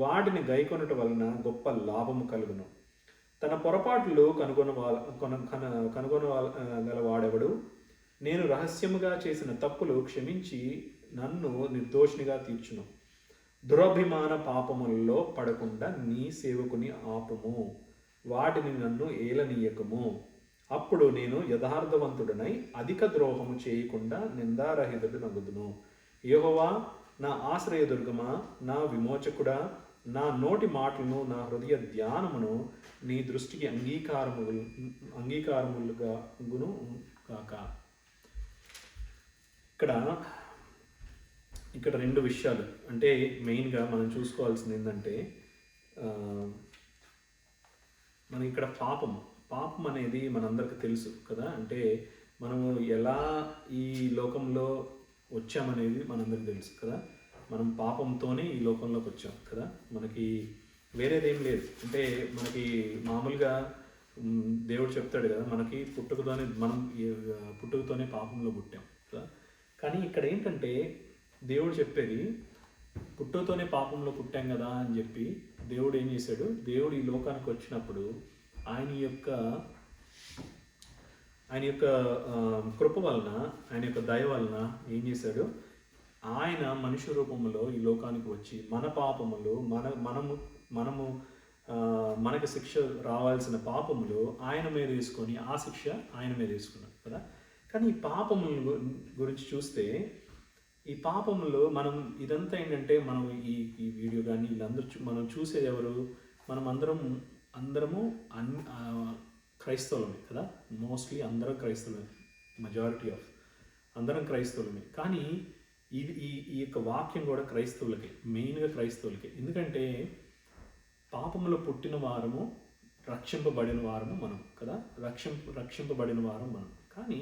వాటిని గైకొనట వలన గొప్ప లాభము కలుగును. తన పొరపాట్లు కనుగొనగలవాడెవడు? నేను రహస్యముగా చేసిన తప్పులు క్షమించి నన్ను నిర్దోషినిగా తీర్చును. దురభిమాన పాపములలో పడకుండా నీ సేవకుని ఆపుము, వాటిని నన్ను ఏలనీయకము. అప్పుడు నేను యథార్థవంతుడనై అధిక ద్రోహము చేయకుండా నిందారహితుడు నగుదును. యెహోవా నా ఆశ్రయదుర్గమా, నా విమోచకుడా, నా నోటి మాటలను నా హృదయ ధ్యానమును నీ దృష్టికి అంగీకారములుగా గును కాక. ఇక్కడ రెండు విషయాలు అంటే మెయిన్గా మనం చూసుకోవాల్సింది ఏంటంటే, మనం ఇక్కడ పాపం అనేది మనందరికీ తెలుసు కదా. అంటే మనము ఎలా ఈ లోకంలో వచ్చామనేది మనందరికీ తెలుసు కదా. మనం పాపంతోనే ఈ లోకంలోకి వచ్చాం కదా. మనకి వేరేదేం లేదు. అంటే మనకి మామూలుగా దేవుడు చెప్తాడు కదా, మనకి పుట్టుకతోనే పాపంలో పుట్టాం కదా. కానీ ఇక్కడ ఏంటంటే దేవుడు చెప్పేది, పుట్టుకతోనే పాపంలో పుట్టాం కదా అని చెప్పి దేవుడు ఏం చేశాడు, దేవుడు ఈ లోకానికి వచ్చినప్పుడు ఆయన యొక్క కృప వలన, ఆయన యొక్క దయ వలన ఏం చేశాడు, ఆయన మనుష్య రూపంలో ఈ లోకానికి వచ్చి మన పాపములు మనకు శిక్ష రావాల్సిన పాపములు ఆయన మీద వేసుకొని ఆ శిక్ష ఆయన మీద వేసుకున్నాడు కదా. కానీ ఈ పాపముల గురించి చూస్తే, ఈ పాపములు మనం ఇదంతా ఏంటంటే, మనం ఈ వీడియో కానీ వీళ్ళందరూ మనం చూసేది ఎవరు, మనం అందరము క్రైస్తవులమే కదా. మోస్ట్లీ అందరం క్రైస్తవులమే, మెజారిటీ ఆఫ్ అందరం క్రైస్తవులమే. కానీ ఈ యొక్క వాక్యం కూడా క్రైస్తవులకే, మెయిన్గా క్రైస్తవులకే. ఎందుకంటే పాపంలో పుట్టిన వారము, రక్షింపబడిన వారము మనం కదా, రక్షింపబడిన వారం మనం. కానీ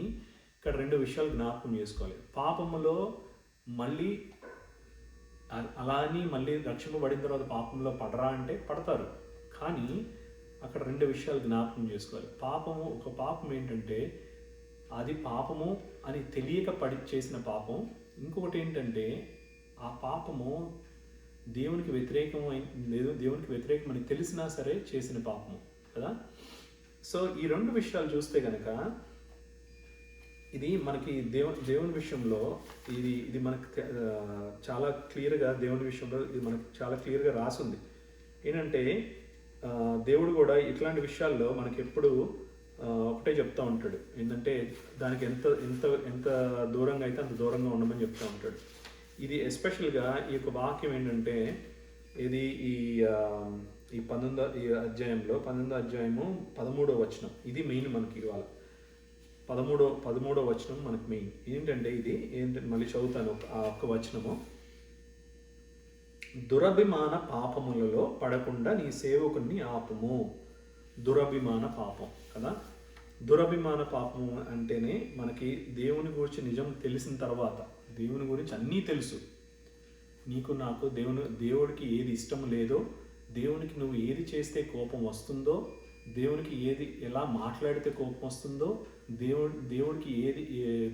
ఇక్కడ రెండు విషయాలు జ్ఞాపకం చేసుకోవాలి. పాపములో మళ్ళీ అలా అని మళ్ళీ రక్షింపబడిన తర్వాత పాపంలో పడరా అంటే పడతారు. కానీ అక్కడ రెండు విషయాలు జ్ఞాపకం చేసుకోవాలి. ఒక పాపం ఏంటంటే అది పాపము అని తెలియక చేసిన పాపం. ఇంకొకటి ఏంటంటే ఆ పాపము దేవునికి వ్యతిరేకమని తెలిసినా సరే చేసిన పాపము కదా. సో ఈ రెండు విషయాలు చూస్తే కనుక ఇది మనకి దేవుని విషయంలో ఇది మనకు చాలా క్లియర్గా, దేవుని విషయంలో ఇది మనకు చాలా క్లియర్గా రాసుంది. ఏంటంటే దేవుడు కూడా ఇట్లాంటి విషయాల్లో మనకి ఎప్పుడు ఒకటే చెప్తూ ఉంటాడు, ఏంటంటే దానికి ఎంత దూరంగా అయితే అంత దూరంగా ఉండమని చెప్తూ ఉంటాడు. ఇది ఎస్పెషల్గా ఈ యొక్క వాక్యం ఏంటంటే, ఇది ఈ 19వ అధ్యాయము 13వ వచనం, ఇది మెయిన్ మనకి ఇవాళ. 13వ వచనం మనకి మెయిన్ ఏంటంటే, ఇది ఏంటంటే మళ్ళీ చదువుతాను ఆ ఒక్క వచనము. దురభిమాన పాపములలో పడకుండా నీ సేవకుని ఆపము. దురభిమాన పాపం కదా. దురభిమాన పాపము అంటేనే మనకి దేవుని గురించి నిజం తెలిసిన తర్వాత, దేవుని గురించి అన్నీ తెలుసు, నీకు నాకు దేవుడికి ఏది ఇష్టం లేదో, దేవునికి నువ్వు ఏది చేస్తే కోపం వస్తుందో, దేవునికి ఎలా మాట్లాడితే కోపం వస్తుందో, దేవుడికి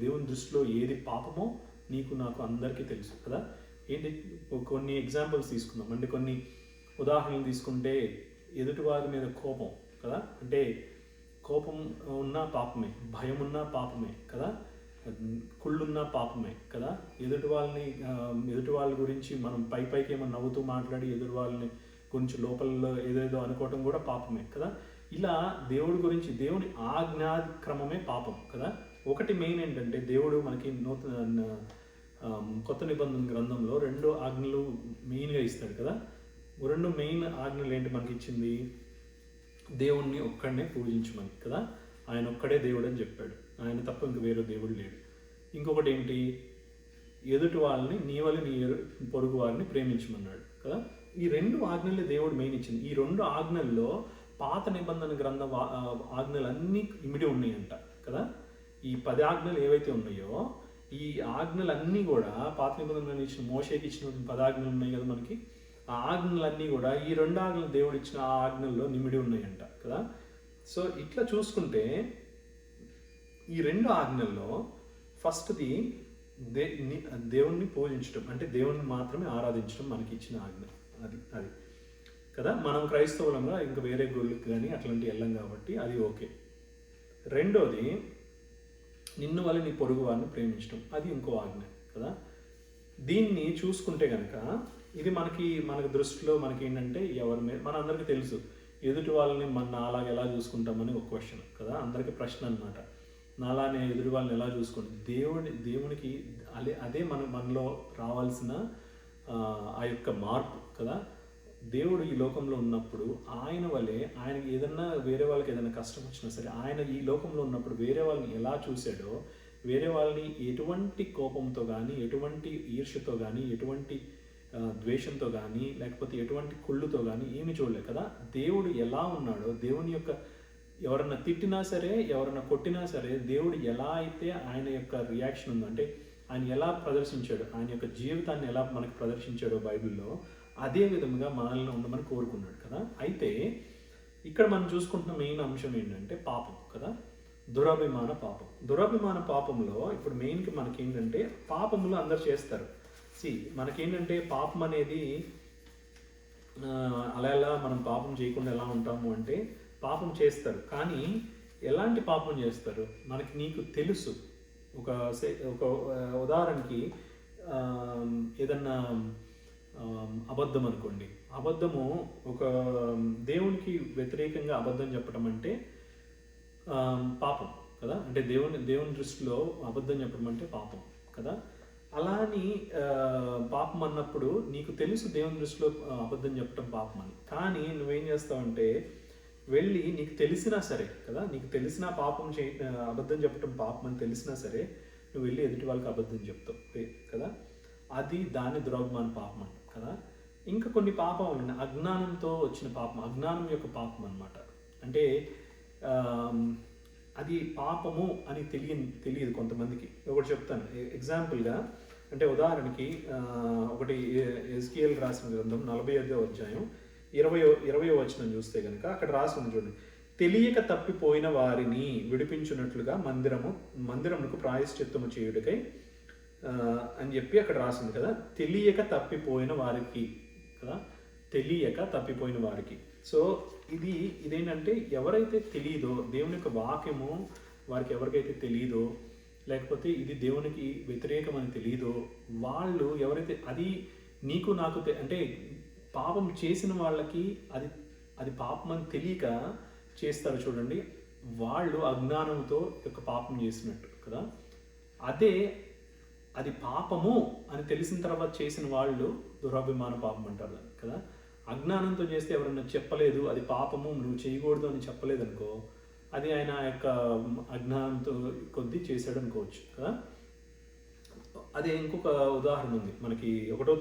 దేవుని దృష్టిలో ఏది పాపమో నీకు నాకు అందరికీ తెలుసు కదా. ఏంటి, కొన్ని ఎగ్జాంపుల్స్ తీసుకుందాం. అంటే కొన్ని ఉదాహరణలు తీసుకుంటే, ఎదుటి వారి మీద కోపం కదా, అంటే కోపం ఉన్న పాపమే, భయం ఉన్న పాపమే కదా, కుళ్ళున్న పాపమే కదా. ఎదుటి వాళ్ళ గురించి మనం పైకి ఏమో నవ్వుతూ మాట్లాడి ఎదుటి వాళ్ళని గురించి లోపల ఏదేదో అనుకోవటం కూడా పాపమే కదా. ఇలా దేవుడి గురించి, దేవుని ఆజ్ఞాక్రమమే పాపం కదా. ఒకటి మెయిన్ ఏంటంటే, దేవుడు మనకి కొత్త నిబంధన గ్రంథంలో 2 ఆజ్ఞలు మెయిన్గా ఇస్తాడు కదా. 2 మెయిన్ ఆజ్ఞలు ఏంటి మనకి ఇచ్చింది? దేవుణ్ణి ఒక్కడనే పూజించమని కదా. ఆయన ఒక్కడే దేవుడు అని చెప్పాడు, ఆయన తప్ప ఇంక వేరే దేవుడు లేడు. ఇంకొకటి ఏంటి, ఎదుటి వాళ్ళని నీ వల్ల నీ పొరుగు వారిని ప్రేమించమన్నాడు కదా. ఈ 2 ఆజ్ఞలే దేవుడు మెయిన్ ఇచ్చింది. ఈ 2 ఆజ్ఞల్లో పాత నిబంధన గ్రంథ ఆజ్ఞలన్నీ ఇమిడి ఉన్నాయంట కదా. ఈ 10 ఆజ్ఞలు ఏవైతే ఉన్నాయో, ఈ ఆజ్ఞలన్నీ కూడా పాత నిబంధనలు ఇచ్చిన మోషేకి ఇచ్చిన 10 ఆజ్ఞలు ఉన్నాయి కదా మనకి. ఆ ఆజ్ఞలన్నీ కూడా ఈ 2 ఆజ్ఞలు దేవుడు ఇచ్చిన ఆ ఆజ్ఞల్లో నిమిడి ఉన్నాయంట కదా. సో ఇట్లా చూసుకుంటే ఈ 2 ఆజ్ఞల్లో ఫస్ట్ది దేవుణ్ణి పూజించడం, అంటే దేవుణ్ణి మాత్రమే ఆరాధించడం మనకి ఇచ్చిన ఆజ్ఞ. అది కదా. మనం క్రైస్తవులంగా ఇంకా వేరే గుళ్ళకి కానీ అట్లాంటివి వెళ్ళాం కాబట్టి అది ఓకే. రెండోది, నిన్ను వల్ల నీ పొరుగు వారిని ప్రేమించడం, అది ఇంకో ఆజ్ఞ కదా. దీన్ని చూసుకుంటే కనుక ఇది మనకి దృష్టిలో మనకి ఏంటంటే, ఎవరి మీద మన అందరికీ తెలుసు, ఎదుటి వాళ్ళని నాలాగా ఎలా చూసుకుంటామని ఒక క్వశ్చన్ కదా, అందరికీ ప్రశ్న అనమాట. నాలానే ఎదుటి వాళ్ళని ఎలా చూసుకుంటాం? దేవునికి అదే మనలో రావాల్సిన ఆ యొక్క మార్పు కదా. దేవుడు ఈ లోకంలో ఉన్నప్పుడు ఆయన వల్లే, ఆయనకి ఏదన్నా వేరే వాళ్ళకి ఏదైనా కష్టం వచ్చినా సరే, ఆయన ఈ లోకంలో ఉన్నప్పుడు వేరే వాళ్ళని ఎలా చూశాడో, వేరే వాళ్ళని ఎటువంటి కోపంతో కానీ, ఎటువంటి ఈర్ష్యతో కానీ, ఎటువంటి ద్వేషంతో కానీ, లేకపోతే ఎటువంటి కుళ్ళుతో కానీ ఏమి చూడలేదు కదా. దేవుడు ఎలా ఉన్నాడో, దేవుని యొక్క ఎవరన్నా తిట్టినా సరే, ఎవరన్నా కొట్టినా సరే, దేవుడు ఎలా అయితే ఆయన యొక్క రియాక్షన్ ఉందో, అంటే ఆయన ఎలా ప్రదర్శించాడు, ఆయన యొక్క జీవితాన్ని ఎలా మనకు ప్రదర్శించాడో బైబిల్లో, అదే విధంగా మనల్ని ఉండమని కోరుకున్నాడు కదా. అయితే ఇక్కడ మనం చూసుకుంటున్న మెయిన్ అంశం ఏంటంటే పాపం కదా, దురభిమాన పాపంలో ఇప్పుడు మెయిన్కి మనకి ఏంటంటే, పాపములు అందరు చేస్తారు. మనకేంటంటే పాపం అనేది అలా మనం పాపం చేయకుండా ఎలా ఉంటాము అంటే, పాపం చేస్తారు కానీ ఎలాంటి పాపం చేస్తారు నీకు తెలుసు. ఒక ఉదాహరణకి ఏదన్నా అబద్ధం అనుకోండి. అబద్ధము ఒక దేవునికి వ్యతిరేకంగా అబద్ధం చెప్పడం అంటే పాపం కదా. అంటే దేవుని దృష్టిలో అబద్ధం చెప్పడం అంటే పాపం కదా. అలా అని పాపం అన్నప్పుడు నీకు తెలుసు దేవుని దృష్టిలో అబద్ధం చెప్పడం పాపం అని, కానీ నువ్వేం చేస్తావంటే వెళ్ళి, నీకు తెలిసినా సరే కదా, నీకు తెలిసిన పాపం అబద్ధం చెప్పడం పాపం అని తెలిసినా సరే నువ్వు వెళ్ళి ఎదుటి వాళ్ళకి అబద్ధం చెప్తావు కదా. దాన్ని దురభిమాన పాపం అంట కదా. ఇంకా కొన్ని పాపం అజ్ఞానంతో వచ్చిన పాపం, అజ్ఞానం యొక్క పాపం అన్నమాట. అంటే అది పాపము అని తెలియదు కొంతమందికి. ఒకటి చెప్తాను ఎగ్జాంపుల్గా. అంటే ఉదాహరణకి ఒకటి ఎజ్కేల్ రాసిన గ్రంథం 45వ అధ్యాయం 20వ వచనం చూస్తే కనుక అక్కడ రాసి ఉంది చూడండి. తెలియక తప్పిపోయిన వారిని విడిపించున్నట్లుగా మందిరమునకు ప్రాయశ్చిత్తము చేయుటకై అని చెప్పి అక్కడ రాసింది కదా. తెలియక తప్పిపోయిన వారికి కదా, తెలియక తప్పిపోయిన వారికి. సో ఇదేంటంటే, ఎవరైతే తెలియదో దేవుని యొక్క వాక్యము వారికి ఎవరికైతే తెలియదో, లేకపోతే ఇది దేవునికి వ్యతిరేకమని తెలియదో, వాళ్ళు ఎవరైతే అది నీకు నాకు అంటే పాపం చేసిన వాళ్ళకి అది పాపం అని తెలియక చేస్తారు చూడండి, వాళ్ళు అజ్ఞానంతో యొక్క పాపం చేసినట్టు కదా. అది పాపము అని తెలిసిన తర్వాత చేసిన వాళ్ళు దురభిమాన పాపం అంటారు కదా. అజ్ఞానంతో చేస్తే ఎవరన్నా చెప్పలేదు అది పాపము నువ్వు చేయకూడదు అని చెప్పలేదు అనుకో, అది ఆయన యొక్క అజ్ఞానంతో కొద్దీ చేశాడు అనుకోవచ్చు కదా. అదే ఇంకొక ఉదాహరణ ఉంది మనకి, ఒకటో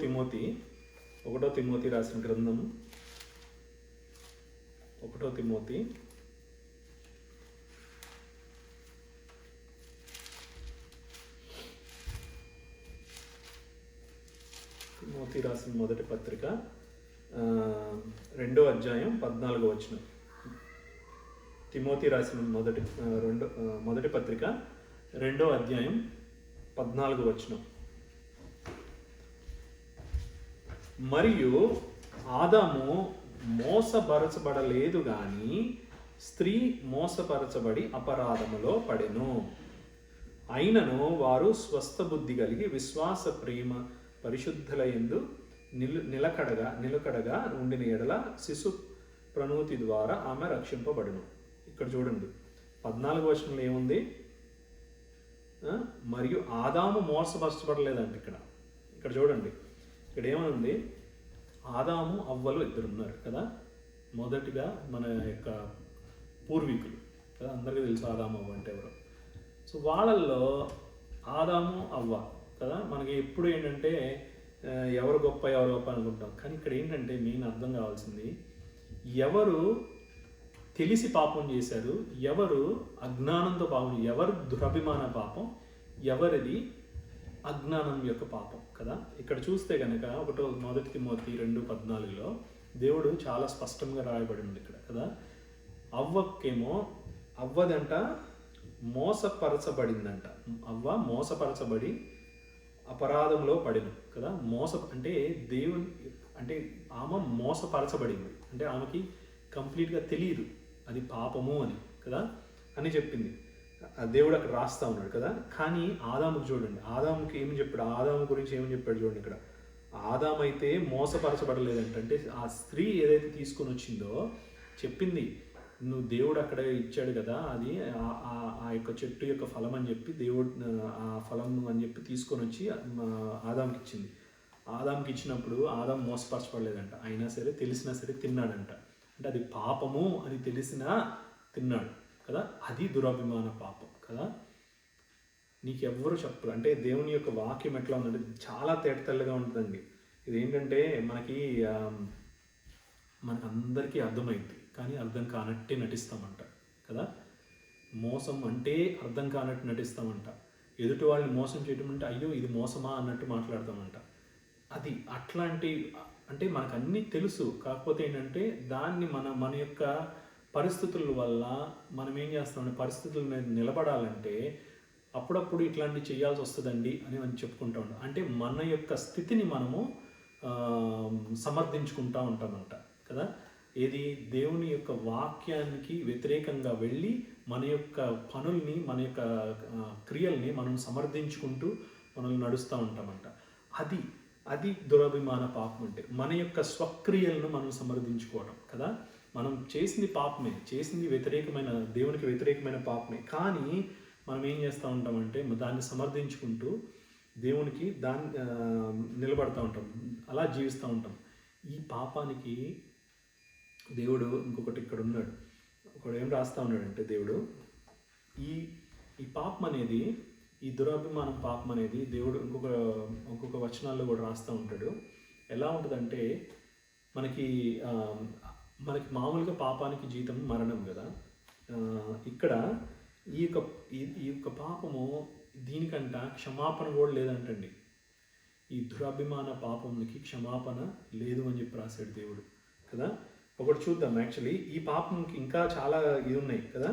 తిమోతి రాసిన గ్రంథం, 1 తిమోతి రాసిన మొదటి పత్రిక 2వ అధ్యాయం 14వ వచనం. తిమోతి రాసిన మొదటి పత్రిక 2వ అధ్యాయం 14వ వచనం. మరియు ఆదాము మోసపరచబడలేదు గాని స్త్రీ మోసపరచబడి అపరాధములో పడెను. అయినను వారు స్వస్థ బుద్ధి కలిగి విశ్వాస ప్రేమ పరిశుద్ధుల యందు నిలకడగా ఉండిన ఎడల శిశు ప్రణూతి ద్వారా ఆమె రక్షింపబడును. ఇక్కడ చూడండి 14వ వచనంలో ఏముంది? మరియు ఆదాము మోసపరచబడలేదండి. ఇక్కడ చూడండి, ఇక్కడ ఏమనుంది? ఆదాము అవ్వలు ఇద్దరున్నారు కదా. మొదటిగా మన యొక్క పూర్వీకులు కదా, అందరికీ తెలుసు ఆదాము అవ్వ అంటే ఎవరు. సో వాళ్ళల్లో ఆదాము అవ్వ కదా. మనకి ఎప్పుడు ఏంటంటే ఎవరు గొప్ప అనుకుంటాం, కానీ ఇక్కడ ఏంటంటే మెయిన్ అర్థం కావాల్సింది, ఎవరు తెలిసి పాపం చేశారు, ఎవరు అజ్ఞానంతో పాపం, ఎవరు దురభిమాన పాపం, ఎవరిది అజ్ఞానం యొక్క పాపం కదా. ఇక్కడ చూస్తే కనుక 1 తిమోతి 2:14 దేవుడు చాలా స్పష్టంగా రాయబడి ఉంది ఇక్కడ కదా. అవ్వదంట మోసపరచబడిందంట. అవ్వ మోసపరచబడి అపరాధంలో పడిన కదా. అంటే దేవుని అంటే ఆమె మోసపరచబడింది అంటే ఆమెకి కంప్లీట్గా తెలియదు అది పాపము అని కదా అని చెప్పింది. దేవుడు అక్కడ రాస్తా ఉన్నాడు కదా. కానీ ఆదాముకి చూడండి, ఆదాముకి ఏమి చెప్పాడు, ఆదాము గురించి ఏమని చెప్పాడు చూడండి. ఇక్కడ ఆదాము అయితే మోసపరచబడలేదంట. అంటే ఆ స్త్రీ ఏదైతే తీసుకొని వచ్చిందో చెప్పింది, నువ్వు దేవుడు అక్కడ ఇచ్చాడు కదా, అది ఆ యొక్క చెట్టు యొక్క ఫలం అని చెప్పి దేవుడు ఆ ఫలం అని చెప్పి తీసుకొని వచ్చి ఆదాముకి ఇచ్చింది. ఆదాముకి ఇచ్చినప్పుడు ఆదాము మోసపరచబడలేదంట. అయినా సరే తెలిసినా సరే తిన్నాడంట. అంటే అది పాపము అని తెలిసినా తిన్నాడు కదా. అది దురభిమాన పాపం కదా. నీకెవ్వరు చెప్పరు. అంటే దేవుని యొక్క వాక్యం ఎట్లా ఉందంటే చాలా తేటతెల్లగా ఉంటుందండి. ఇదేంటంటే మనకందరికీ అర్థమైంది, కానీ అర్థం కానట్టే నటిస్తామంట కదా. మోసం అంటే అర్థం కానట్టు నటిస్తామంట. ఎదుటి వాళ్ళని మోసం చేయడం అంటే అయ్యో ఇది మోసమా అన్నట్టు మాట్లాడతామంట. అది అట్లాంటి అంటే మనకు అన్నీ తెలుసు, కాకపోతే ఏంటంటే దాన్ని మన యొక్క పరిస్థితుల వల్ల మనం ఏం చేస్తామంటే పరిస్థితుల మీద నిలబడాలంటే అప్పుడప్పుడు ఇట్లాంటివి చేయాల్సి వస్తుందండి అని మనం చెప్పుకుంటూ ఉంటాం. అంటే మన యొక్క స్థితిని మనము సమర్థించుకుంటూ ఉంటామంట కదా. ఏది దేవుని యొక్క వాక్యానికి వ్యతిరేకంగా వెళ్ళి మన యొక్క పనుల్ని మన యొక్క క్రియల్ని మనం సమర్థించుకుంటూ మనల్ని నడుస్తూ ఉంటామంట. అది దురభిమాన పాపం. అంటే మన యొక్క స్వక్రియలను మనం సమర్థించుకోవడం కదా. మనం చేసింది పాపమే, చేసింది దేవునికి వ్యతిరేకమైన పాపమే, కానీ మనం ఏం చేస్తూ ఉంటామంటే దాన్ని సమర్థించుకుంటూ దేవునికి నిలబడుతూ ఉంటాం, అలా జీవిస్తూ ఉంటాం. ఈ పాపానికి దేవుడు ఇంకొకటి ఇక్కడ ఉన్నాడు, ఒకడు ఏం రాస్తూ ఉన్నాడంటే దేవుడు ఈ పాపం అనేది, ఈ దురభిమానం పాపం అనేది దేవుడు ఇంకొక వచనాల్లో కూడా రాస్తూ ఉంటాడు. ఎలా ఉంటుందంటే మనకి మామూలుగా పాపానికి జీతం మరణం కదా. ఇక్కడ ఈ యొక్క పాపము దీనికంట క్షమాపణ కూడా లేదంటండి. ఈ దురభిమాన పాపంకి క్షమాపణ లేదు అని చెప్పి రాశాడు దేవుడు కదా. ఒకటి చూద్దాం. యాక్చువల్లీ ఈ పాపంకి ఇంకా చాలా ఇది ఉన్నాయి కదా.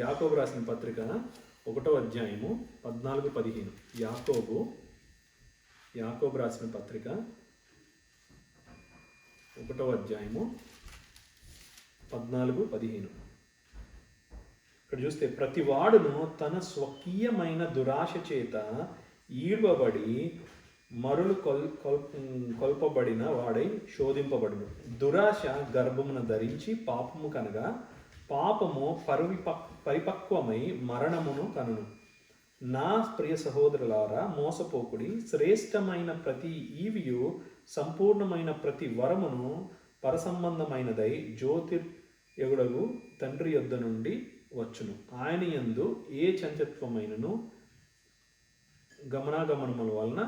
యాకోబు రాసిన పత్రిక 1వ అధ్యాయము 14-15. యాకోబు రాసిన పత్రిక 1వ అధ్యాయము 14-15. ఇక్కడ చూస్తే ప్రతి వాడును తన స్వకీయమైన దురాశ చేత ఈడ్వబడి మరులు కొల్పబడిన వాడై శోధింపబడును. దురాశ గర్భమును ధరించి పాపము కనగా పాపము పరిపక్వమై మరణమును కనును. నా ప్రియ సహోదరులారా, మోసపోకుడి. శ్రేష్టమైన ప్రతి ఈవియు సంపూర్ణమైన ప్రతి వరమును పరసంబంధమైనదై జ్యోతిర్యగుడగు తండ్రి యొద్ద నుండి వచ్చును. ఆయన యందు ఏ చంచత్వమైనను గమనాగమనముల వలన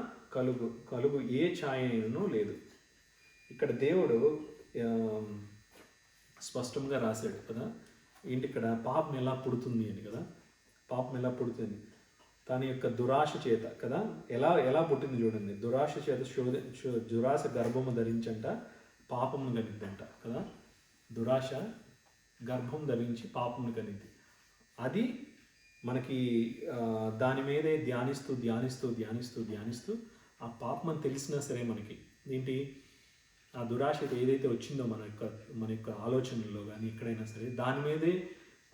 కలుగు ఏ ఛాయను లేదు. ఇక్కడ దేవుడు స్పష్టంగా రాశాడు కదా, ఏంటి ఇక్కడ పాపం ఎలా పుడుతుంది అని కదా. పాపం ఎలా పుడుతుంది? తన యొక్క దురాశ చేత కదా. ఎలా పుట్టింది చూడండి. దురాశ చేత దురాశ గర్భము ధరించంట పాపమును కనిద్దంట కదా. దురాశ గర్భం ధరించి పాపమును కనిద్ది. అది మనకి దాని మీదే ధ్యానిస్తూ ధ్యానిస్తూ ధ్యానిస్తూ ధ్యానిస్తూ ఆ పాపం అని తెలిసినా సరే మనకి ఏంటి, ఆ దురాశ ఏదైతే వచ్చిందో మన యొక్క ఆలోచనల్లో కానీ ఎక్కడైనా సరే దాని మీదే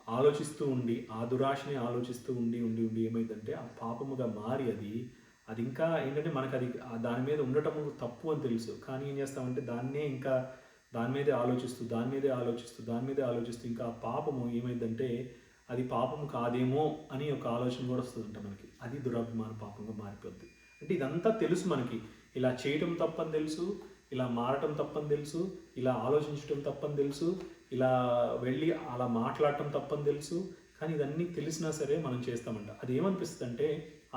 ఆలోచిస్తూ ఉండి ఆ దురాశని ఆలోచిస్తూ ఉండి ఉండి ఉండి ఏమైందంటే ఆ పాపముగా మారి అది ఇంకా ఏంటంటే మనకు అది దాని మీద ఉండటం తప్పు అని తెలుసు. కానీ ఏం చేస్తామంటే దాని మీదే ఆలోచిస్తూ ఇంకా ఆ పాపము ఏమైందంటే అది పాపం కాదేమో అని ఒక ఆలోచన కూడా వస్తుందంట మనకి. అది దురాభిమాన పాపంగా మారిపోద్ది. అంటే ఇదంతా తెలుసు మనకి, ఇలా చేయటం తప్పని తెలుసు, ఇలా మారటం తప్పని తెలుసు, ఇలా ఆలోచించటం తప్పని తెలుసు, ఇలా వెళ్ళి అలా మాట్లాడటం తప్పని తెలుసు. కానీ ఇదన్నీ తెలిసినా సరే మనం చేస్తామంట. అది ఏమనిపిస్తుంది అంటే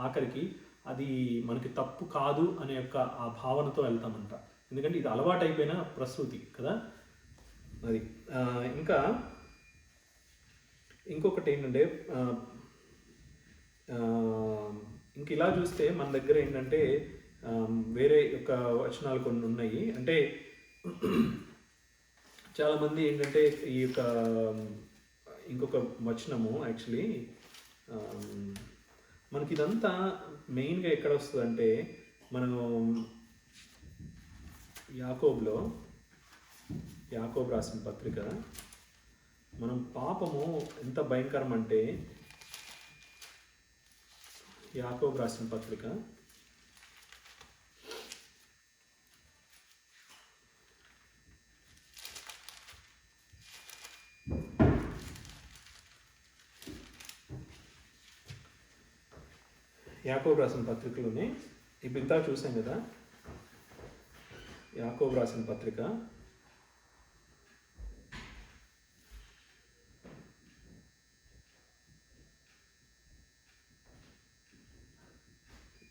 ఆఖరికి అది మనకి తప్పు కాదు అనే యొక్క ఆ భావనతో వెళ్తామంట. ఎందుకంటే ఇది అలవాటైపోయిన ప్రసూతి కదా. అది ఇంకా ఇంకొకటి ఏంటంటే ఇంక ఇలా చూస్తే మన దగ్గర ఏంటంటే వేరే యొక్క వచనాలు కొన్ని ఉన్నాయి. అంటే చాలామంది ఏంటంటే ఈ యొక్క ఇంకొక వచనము యాక్చువల్లీ మనకి ఇదంతా మెయిన్గా ఎక్కడ వస్తుంది అంటే మనం యాకోబు రాసిన పత్రిక, మనం పాపము ఎంత భయంకరం అంటే యాకోబు రాసిన పత్రిక పత్రికలోనే ఇప్పుడు ఇంత చూసాం కదా. యాకోబు రాసిన పత్రిక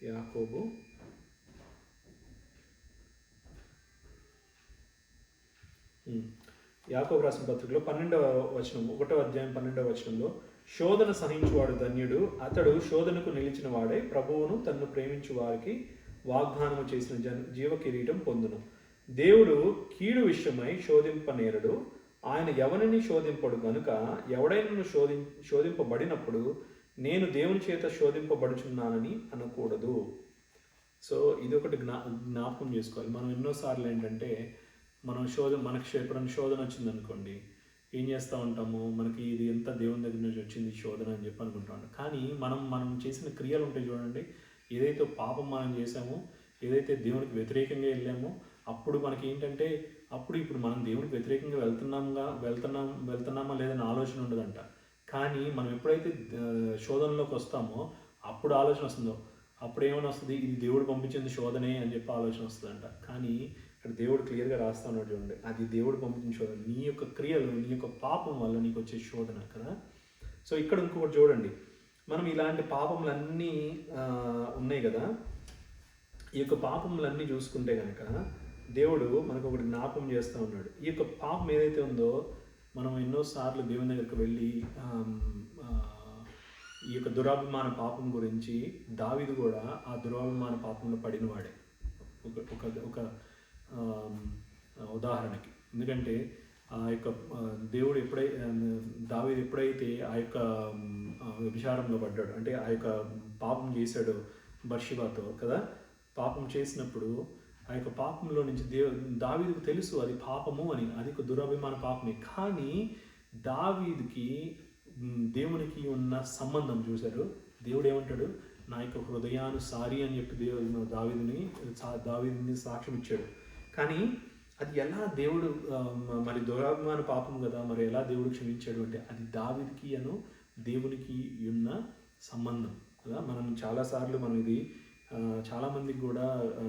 యాకోబు రాసిన పత్రికలో 12వ వచనం 1వ అధ్యాయం 12వ వచనంలో, శోధన సహించువాడు ధన్యుడు, అతడు శోధనకు నిలిచిన వాడే ప్రభువును తన్ను ప్రేమించు వారికి వాగ్దానము చేసిన జీవ కిరీటం పొందును. దేవుడు కీడు విషయమై శోధింపనేరడు, ఆయన ఎవరిని శోధింపడు గనుక ఎవడైనా శోధింపబడినప్పుడు నేను దేవుని చేత శోధింపబడుచున్నానని అనకూడదు. సో ఇది ఒకటి జ్ఞాపకం చేసుకోవాలి. మనం ఎన్నోసార్లు ఏంటంటే మనకి ఎప్పుడైనా శోధన వచ్చిందనుకోండి, ఏం చేస్తూ ఉంటాము, మనకి ఇది ఎంత దేవుని దగ్గర నుంచి వచ్చింది శోధన అని చెప్పి అనుకుంటా ఉంటాం. కానీ మనం చేసిన క్రియలు ఉంటాయి చూడండి, ఏదైతే పాపం మనం చేసామో, ఏదైతే దేవునికి వ్యతిరేకంగా వెళ్ళామో, అప్పుడు మనకి ఏంటంటే ఇప్పుడు మనం దేవునికి వ్యతిరేకంగా వెళ్తున్నామా లేదని ఆలోచన ఉండదంట. కానీ మనం ఎప్పుడైతే శోధనలోకి వస్తామో అప్పుడు ఆలోచన వస్తుందో, అప్పుడు ఏమైనా వస్తుంది, ఇది దేవుడు పంపించింది శోధనే అని చెప్పి ఆలోచన వస్తుందంట. కానీ ఇక్కడ దేవుడు క్లియర్గా రాస్తా ఉన్నాడు చూడండి, అది దేవుడు పంపించిన శోధన, నీ యొక్క క్రియలు, నీ యొక్క పాపం వల్ల నీకు వచ్చే శోధన కదా. సో ఇక్కడ ఇంకొకటి చూడండి, మనం ఇలాంటి పాపములన్నీ ఉన్నాయి కదా, ఈ యొక్క పాపములన్నీ చూసుకుంటే కనుక దేవుడు మనకు ఒకటి జ్ఞాపకం చేస్తూ ఉన్నాడు. ఈ యొక్క పాపం ఏదైతే ఉందో, మనం ఎన్నోసార్లు దేవుని దగ్గరికి వెళ్ళి ఈ యొక్క దురాభిమాన పాపం గురించి, దావీదు కూడా ఆ దురాభిమాన పాపంలో పడినవాడే ఒక ఉదాహరణకి. ఎందుకంటే ఆ యొక్క దేవుడు దావీదు ఎప్పుడైతే ఆ యొక్క వ్యభిచారంలో పడ్డాడు, అంటే ఆ యొక్క పాపం చేశాడు బర్షిబాతో కదా, పాపం చేసినప్పుడు ఆ యొక్క పాపంలో నుంచి దావీదుకు తెలుసు అది పాపము అని, అది ఒక దురాభిమాన పాపమే. కానీ దావీదుకి దేవునికి ఉన్న సంబంధం చూశారు. దేవుడు ఏమంటాడు, నా యొక్క హృదయానుసారి అని చెప్పి దావీదుని సాక్ష్యం ఇచ్చాడు. కానీ అది ఎలా దేవుడు, మరి దురాభిమాన పాపం కదా, మరి ఎలా దేవుడు క్షమించాడు అంటే అది దావీదుకి దేవునికి ఉన్న సంబంధం కదా. మనం చాలాసార్లు ఇది చాలామందికి కూడా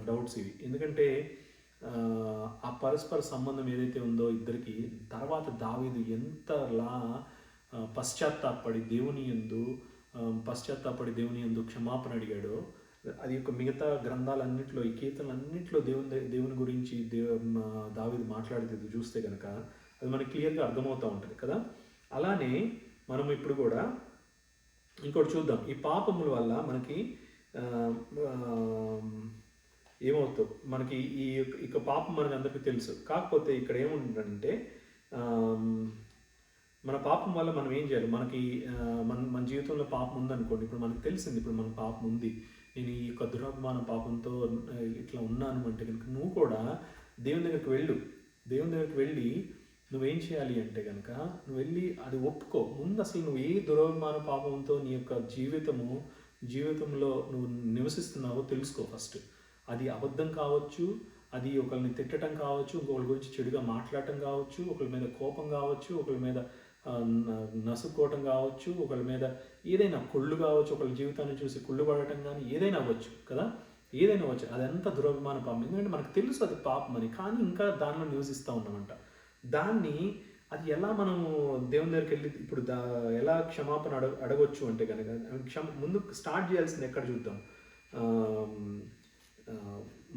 డౌట్స్ ఇవి. ఎందుకంటే ఆ పరస్పర సంబంధం ఏదైతే ఉందో ఇద్దరికి, తర్వాత దావీదు ఎంతలా పశ్చాత్తాపడి దేవుని యందు క్షమాపణ అడిగాడో, అది యొక్క మిగతా గ్రంథాలన్నింటిలో, ఈ కీర్తనలన్నింటిలో దేవుని గురించి దావీదు మాట్లాడితే చూస్తే కనుక అది మనకి క్లియర్గా అర్థమవుతూ ఉంటుంది కదా. అలానే మనం ఇప్పుడు కూడా ఇంకోటి చూద్దాం. ఈ పాపముల వల్ల మనకి ఏమవుతుంది, మనకి ఈ ఇక పాపం మనకి అందరికీ తెలుసు. కాకపోతే ఇక్కడ ఏముంటుందంటే మన పాపం వల్ల మనం ఏం చేయాలి, మనకి మన జీవితంలో పాపం ఉందనుకోండి. ఇప్పుడు మనకు తెలిసింది, ఇప్పుడు మన పాపం ఉంది, నేను ఈ యొక్క దురభిమాన పాపంతో ఇట్లా ఉన్నాను అంటే కనుక నువ్వు కూడా దేవుని దగ్గరికి వెళ్ళి నువ్వేం చేయాలి అంటే కనుక నువ్వు వెళ్ళి అది ఒప్పుకో. ముందు అసలు నువ్వు ఏ దురభిమాన పాపంతో నీ యొక్క జీవితంలో నువ్వు నివసిస్తున్నావో తెలుసుకో ఫస్ట్. అది అబద్ధం కావచ్చు, అది ఒకరిని తిట్టడం కావచ్చు, ఇంకొకరి గురించి చెడుగా మాట్లాడటం కావచ్చు, ఒకరి మీద కోపం కావచ్చు, ఒకరి మీద నసుక్కోవటం కావచ్చు, ఒకరి మీద ఏదైనా కుళ్ళు కావచ్చు, ఒకరి జీవితాన్ని చూసి కుళ్ళు పడటం కానీ ఏదైనా అవ్వచ్చు కదా. ఏదైనా అవ్వచ్చు, అదంతా దురభిమాన పాపం. ఎందుకంటే మనకు తెలుసు అది పాపం అని, కానీ ఇంకా దానిలో నివసిస్తూ ఉన్నామంట. దాన్ని అది ఎలా మనము దేవుని దగ్గరికి వెళ్ళి ఇప్పుడు ఎలా క్షమాపణ అడగొచ్చు అంటే కనుక ముందు స్టార్ట్ చేయాల్సింది ఎక్కడ చూద్దాం.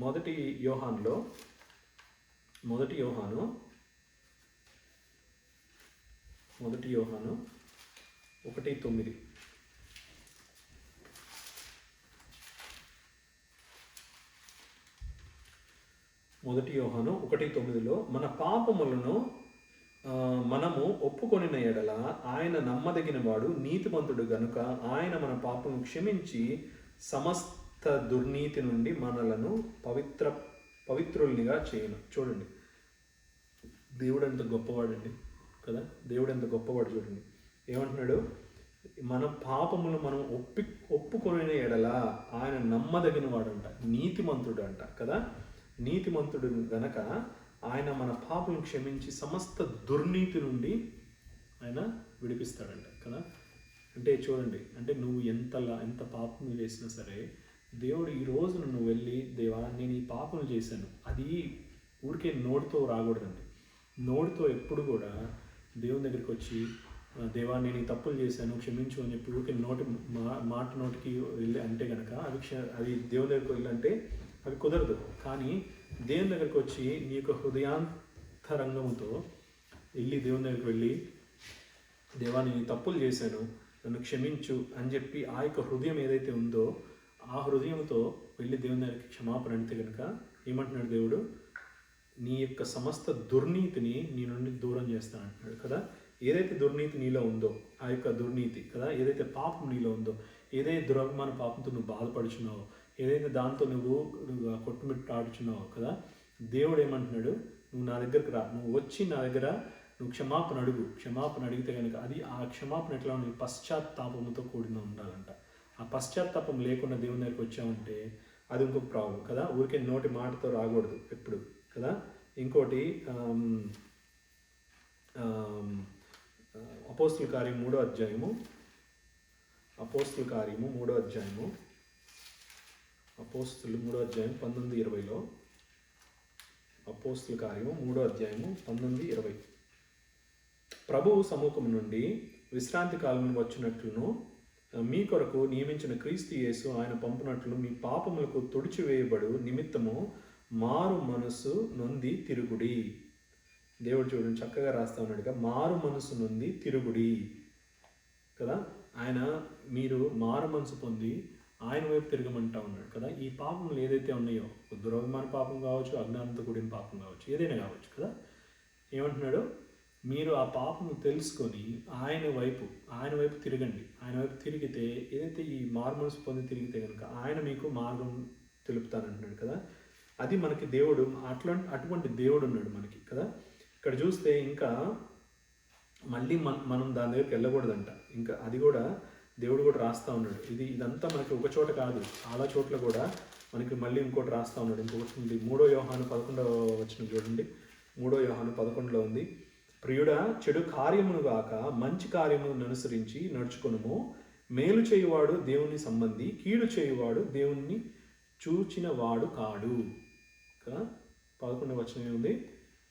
మొదటి యోహాను 1:9. మొదటి యోహాను 1:9లో మన పాపములను మనము ఒప్పుకొనిన ఎడల ఆయన నమ్మదగిన వాడు, నీతిమంతుడు గనుక ఆయన మన పాపము క్షమించి సమస్త దుర్నీతి నుండి మనలను పవిత్రుల్నిగా చేయను. చూడండి, దేవుడు ఎంత గొప్పవాడండి కదా. దేవుడు ఎంత గొప్పవాడు చూడండి. ఏమంటున్నాడు, మన పాపములు మనం ఒప్పుకొనిన ఎడల ఆయన నమ్మదగిన వాడంట, నీతిమంతుడు అంట కదా. నీతిమంతుడు గనక ఆయన మన పాపం క్షమించి సమస్త దుర్నీతి నుండి ఆయన విడిపిస్తాడంట కదా. అంటే చూడండి, అంటే నువ్వు ఎంత పాపం చేసినా సరే దేవుడు ఈ రోజు నువ్వు వెళ్ళి, దేవా నేను ఈ పాపం చేశాను, అది ఊరికే నోటితో రాకూడదండి. నోటితో ఎప్పుడు కూడా దేవుని దగ్గరికి వచ్చి, దేవా నేను ఈ తప్పులు చేశాను క్షమించు అని చెప్పి ఊరికే నోటికి వెళ్ళి అంటే కనుక అది దేవుని దగ్గరికి వెళ్ళి అంటే అది కుదరదు. కానీ దేవుని దగ్గరికి వచ్చి నీ యొక్క హృదయాంతరంగంతో వెళ్ళి దేవుని దగ్గరికి వెళ్ళి, దేవా నేను తప్పులు చేశాను నన్ను క్షమించు అని చెప్పి ఆ యొక్క హృదయం ఏదైతే ఉందో ఆ హృదయంతో వెళ్ళి దేవుని దగ్గరికి క్షమాపణ అడిగితే కనుక ఏమంటున్నాడు దేవుడు, నీ యొక్క సమస్త దుర్నీతిని నీ నుండి దూరం చేస్తానంటున్నాడు కదా. ఏదైతే దుర్నీతి నీలో ఉందో ఆ యొక్క దుర్నీతి కదా, ఏదైతే పాపం నీలో ఉందో, ఏదైతే దురభిమాన పాపంతో నువ్వు బాధపడుచున్నావో, ఏదైతే దాంతో నువ్వు కొట్టుమిట్టాడుచున్నావో కదా, దేవుడు ఏమంటున్నాడు, నువ్వు నా దగ్గరకు రా, నువ్వు వచ్చి నా దగ్గర నువ్వు క్షమాపణ అడిగితే కనుక అది ఆ క్షమాపణ ఎట్లా ఉంది, పశ్చాత్తాపంతో కూడిన ఉండాలంట. ఆ పశ్చాత్తాపం లేకుండా దేవుని దగ్గరికి వచ్చామంటే అది ఇంకొక ప్రాబ్లం కదా. ఊరికే నోటి మాటతో రాకూడదు ఎప్పుడు కదా. ఇంకోటి అపోస్తుల కార్యం 3వ అధ్యాయము 19:20లో అపోస్తుల కార్యము 3వ అధ్యాయము 19:20 ప్రభువు సముఖం నుండి విశ్రాంతి కాలం వచ్చినట్లును మీ కొరకు నియమించిన క్రీస్తు యేసు ఆయన పంపునట్లు మీ పాపములకు తుడిచివేయబడు నిమిత్తము మారు మనసు నొంది తిరుగుడి. దేవుడు చూడండి చక్కగా రాస్తా ఉన్నాడుగా, మారు మనసు నొంది తిరుగుడి కదా. మీరు మారు మనసు పొంది ఆయన వైపు తిరగమంటా ఉన్నాడు కదా. ఈ పాపములు ఏదైతే ఉన్నాయో, దురభిమాన పాపం కావచ్చు, అజ్ఞానంతో కూడిన పాపం కావచ్చు, ఏదైనా కావచ్చు కదా, ఏమంటున్నాడు, మీరు ఆ పాపం తెలుసుకొని ఆయన వైపు తిరగండి. ఆయన వైపు తిరిగితే, ఏదైతే ఈ మారు మనసు పొంది తిరిగితే కనుక ఆయన మీకు మార్గం తెలుపుతానంటున్నాడు కదా. అది మనకి దేవుడు అటువంటి దేవుడు ఉన్నాడు మనకి కదా. ఇక్కడ చూస్తే ఇంకా మళ్ళీ మనం దాని దగ్గరికి వెళ్ళకూడదంట. ఇంకా అది కూడా దేవుడు కూడా రాస్తూ ఉన్నాడు. ఇదంతా మనకి ఒక చోట కాదు, చాలా చోట్ల కూడా మనకి మళ్ళీ ఇంకోటి రాస్తూ ఉన్నాడు. ఇంకొకటి 3వ యోహాను 11 చూడండి. 3వ యోహాను 11లో ఉంది, ప్రియుడా చెడు కార్యమును గాక మంచి కార్యమును అనుసరించి నడుచుకొనుము. మేలు చేయువాడు దేవుని సంబంధి, కీడు చేయువాడు దేవుణ్ణి చూచిన వాడు కాడు కదా. 11వ వచనం ఏముంది?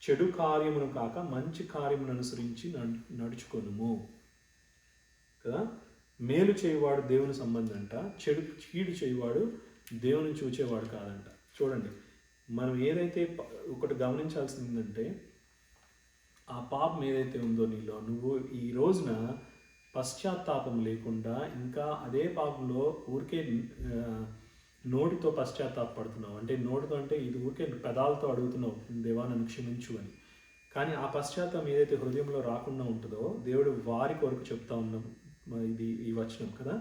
చెడు కార్యమును కాక మంచి కార్యమును అనుసరించి నడుచుకొనుము కదా. మేలు చేయువాడు దేవుని సంబంధి అంట, కీడు చేయువాడు దేవుని చూచేవాడు కాదంట. చూడండి, మనం ఏదైతే ఒకటి గమనించాల్సింది ఏంటంటే, ఆ పాపం ఏదైతే ఉందో నీలో, నువ్వు ఈ రోజున పశ్చాత్తాపం లేకుండా ఇంకా అదే పాపంలో ఊరికే నోటితో పశ్చాత్తాపడుతున్నావు. అంటే నోటితో అంటే ఇది ఊరికే పెదాలతో అడుగుతున్నావు, దేవా నన్ను క్షమించు అని. కానీ ఆ పశ్చాత్తాపం ఏదైతే హృదయంలో రాకుండా ఉంటుందో దేవుడు వారి కొరకు చెప్తా ఉన్నాం. ఇది ఈ వచనం కదా,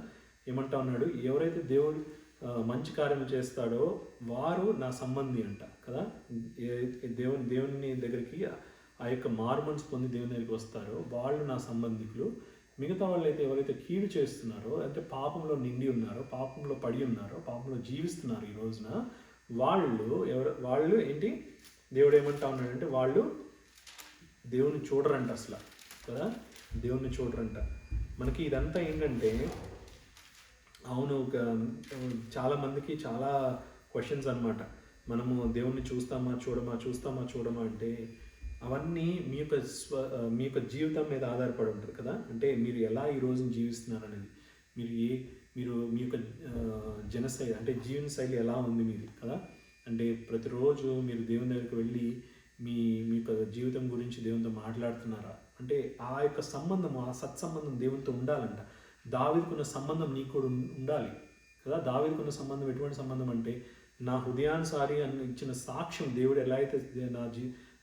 ఏమంటా ఉన్నాడు? ఎవరైతే దేవుడు మంచి కార్యం చేస్తాడో వారు నా సంబంధి అంట కదా. దేవుని దగ్గరికి ఆ యొక్క మారుమనసు పొంది దేవుని దగ్గరికి వస్తారో వాళ్ళు నా సంబంధికులు. మిగతా వాళ్ళు అయితే ఎవరైతే కీడు చేస్తున్నారో, అంటే పాపంలో నిండి ఉన్నారో, పాపంలో పడి ఉన్నారో, పాపంలో జీవిస్తున్నారు ఈ రోజున, వాళ్ళు ఏంటి, దేవుడు ఏమంటా ఉన్నాడంటే వాళ్ళు దేవుని చూడరంట అసలు కదా, దేవుణ్ణి చూడరంట. మనకి ఇదంతా ఏంటంటే, అవును, చాలామందికి చాలా క్వశ్చన్స్ అనమాట. మనము దేవుణ్ణి చూస్తామా చూడమా అంటే అవన్నీ మీ యొక్క జీవితం మీద ఆధారపడి ఉంటుంది కదా. అంటే మీరు ఎలా ఈ రోజున జీవిస్తున్నారు అనేది, మీరు మీ యొక్క జనశైలి అంటే జీవన శైలి ఎలా ఉంది మీది కదా. అంటే ప్రతిరోజు మీరు దేవుని దగ్గరికి వెళ్ళి మీ యొక్క జీవితం గురించి దేవునితో మాట్లాడుతున్నారా అంటే ఆ యొక్క సంబంధం, ఆ సత్సంబంధం దేవునితో ఉండాలంట. దావీదుకున్న సంబంధం నీకు కూడా ఉండాలి కదా. దావీదుకున్న సంబంధం ఎటువంటి సంబంధం అంటే, నా హృదయానుసారి అని ఇచ్చిన సాక్ష్యం, దేవుడు ఎలా అయితే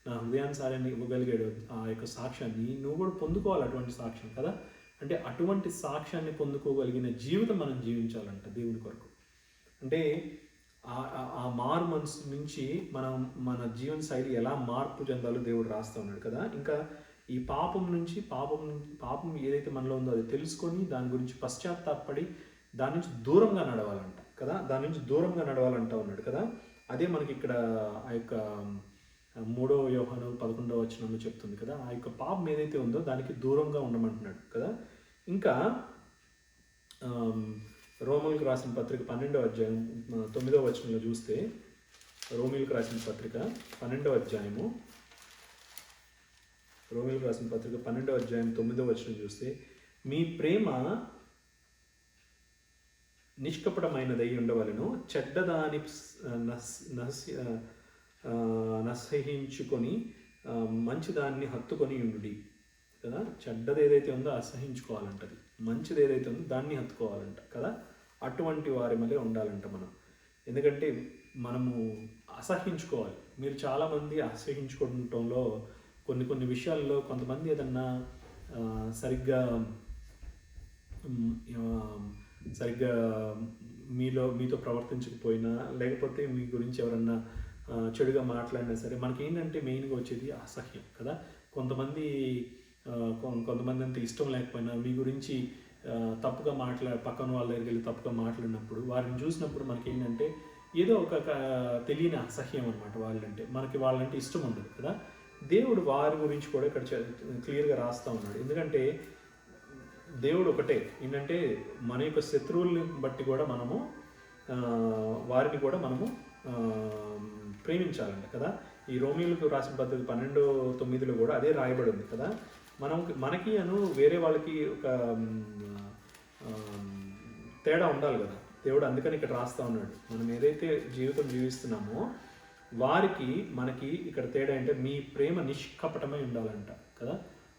నా హృదయానుసారాన్ని ఇవ్వగలిగాడు, ఆ యొక్క సాక్ష్యాన్ని నువ్వు కూడా పొందుకోవాలి, అటువంటి సాక్ష్యం కదా. అంటే అటువంటి సాక్ష్యాన్ని పొందుకోగలిగిన జీవితం మనం జీవించాలంట దేవుని కొరకు. అంటే ఆ మారు మనసు నుంచి మన జీవన శైలి ఎలా మార్పు చెందాలో దేవుడు రాస్తూ ఉన్నాడు కదా. ఇంకా ఈ పాపం నుంచి పాపం ఏదైతే మనలో ఉందో అది తెలుసుకొని దాని గురించి పశ్చాత్తాపడి దాని నుంచి దూరంగా నడవాలంట కదా. దాని నుంచి దూరంగా నడవాలంటా ఉన్నాడు కదా. అదే మనకి ఇక్కడ ఆ యొక్క 3వ యోహాను 11వ వచనంలో చెప్తుంది కదా. ఆ యొక్క పాపం ఏదైతే ఉందో దానికి దూరంగా ఉండమంటున్నాడు కదా. ఇంకా రోమీయులకు రాసిన పత్రిక 12వ అధ్యాయం 9వ వచనంలో చూస్తే, రోమీయులకు రాసిన పత్రిక 12వ అధ్యాయము 9వ వచనం చూస్తే, మీ ప్రేమ నిష్కపటమైనదై ఉండవలను, చెడ్డదాని నసహించుకొని మంచిదాన్ని హత్తుకొని ఉండుడి కదా. చెడ్డది ఏదైతే ఉందో అసహించుకోవాలంటది, మంచిది ఏదైతే ఉందో దాన్ని హత్తుకోవాలంట కదా. అటువంటి వారి మళ్ళీ ఉండాలంట మనం. ఎందుకంటే మనము అసహించుకోవాలి. మీరు చాలామంది అసహించుకోవడంలో కొన్ని విషయాల్లో కొంతమంది ఏదన్నా సరిగ్గా మీతో ప్రవర్తించకపోయినా, లేకపోతే మీ గురించి ఎవరన్నా చెడుగా మాట్లాడినా సరే, మనకి ఏంటంటే మెయిన్గా వచ్చేది అసహ్యం కదా. కొంతమంది అంత ఇష్టం లేకపోయినా మీ గురించి తప్పుగా పక్కన వాళ్ళ దగ్గరికి వెళ్ళి తప్పుగా మాట్లాడినప్పుడు, వారిని చూసినప్పుడు మనకి ఏంటంటే ఏదో ఒక తెలియని అసహ్యం అనమాట. వాళ్ళంటే ఇష్టం ఉండదు కదా. దేవుడు వారి గురించి కూడా ఇక్కడ క్లియర్గా రాస్తూ ఉన్నాడు. ఎందుకంటే దేవుడు ఒకటే ఏంటంటే, మన యొక్క శత్రువుల్ని బట్టి కూడా వారిని కూడా మనము ప్రేమించాలంట కదా. ఈ రోమీయులకు రాసిన పత్రిక 12:9 కూడా అదే రాయబడి ఉంది కదా. మనకి వేరే వాళ్ళకి ఒక తేడా ఉండాలి కదా. దేవుడు అందుకని ఇక్కడ రాస్తూ ఉన్నాడు, మనం ఏదైతే జీవితం జీవిస్తున్నామో మనకి ఇక్కడ తేడా అంటే, మీ ప్రేమ నిష్కపటమై ఉండాలంట కదా.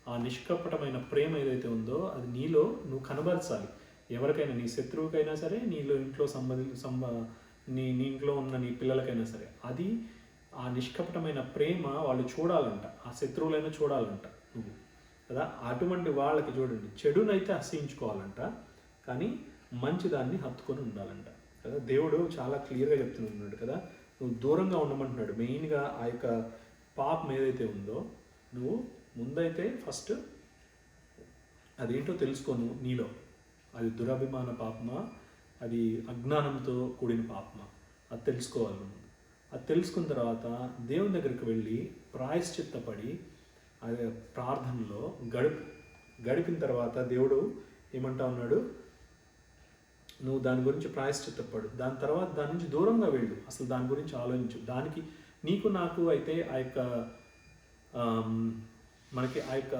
ఆ నిష్కపటమైన ప్రేమ ఏదైతే ఉందో అది నీలో నువ్వు కనబరచాలి. ఎవరికైనా, నీ శత్రువుకైనా సరే, ఇంట్లో నీ ఇంట్లో ఉన్న నీ పిల్లలకైనా సరే, అది ఆ నిష్కపటమైన ప్రేమ వాళ్ళు చూడాలంట. ఆ శత్రువులైనా చూడాలంట నువ్వు కదా. అటువంటి వాళ్ళకి చూడండి, చెడునైతే అసహించుకోవాలంట, కానీ మంచిదాన్ని హత్తుకొని ఉండాలంట కదా. దేవుడు చాలా క్లియర్గా చెప్తున్నాడు కదా, నువ్వు దూరంగా ఉండమంటున్నాడు. మెయిన్గా ఆ యొక్క పాపం ఏదైతే ఉందో, నువ్వు ముందైతే ఫస్ట్ అదేంటో తెలుసుకోను నీలో. అది దురభిమాన పాపమా, అది అజ్ఞానంతో కూడిన పాపమా, అది తెలుసుకోవాలి నువ్వు. అది తెలుసుకున్న తర్వాత దేవుని దగ్గరికి వెళ్ళి ప్రాయశ్చిత్తపడి అదే ప్రార్థనలో గడిపిన తర్వాత దేవుడు ఏమంటా ఉన్నాడు, నువ్వు దాని గురించి ప్రాయశ్చిత్తపడు, దాని తర్వాత దాని నుంచి దూరంగా వెళ్ళు, అసలు దాని గురించి ఆలోచించు, దానికి నీకు నాకు అయితే ఆ యొక్క మనకి ఆ యొక్క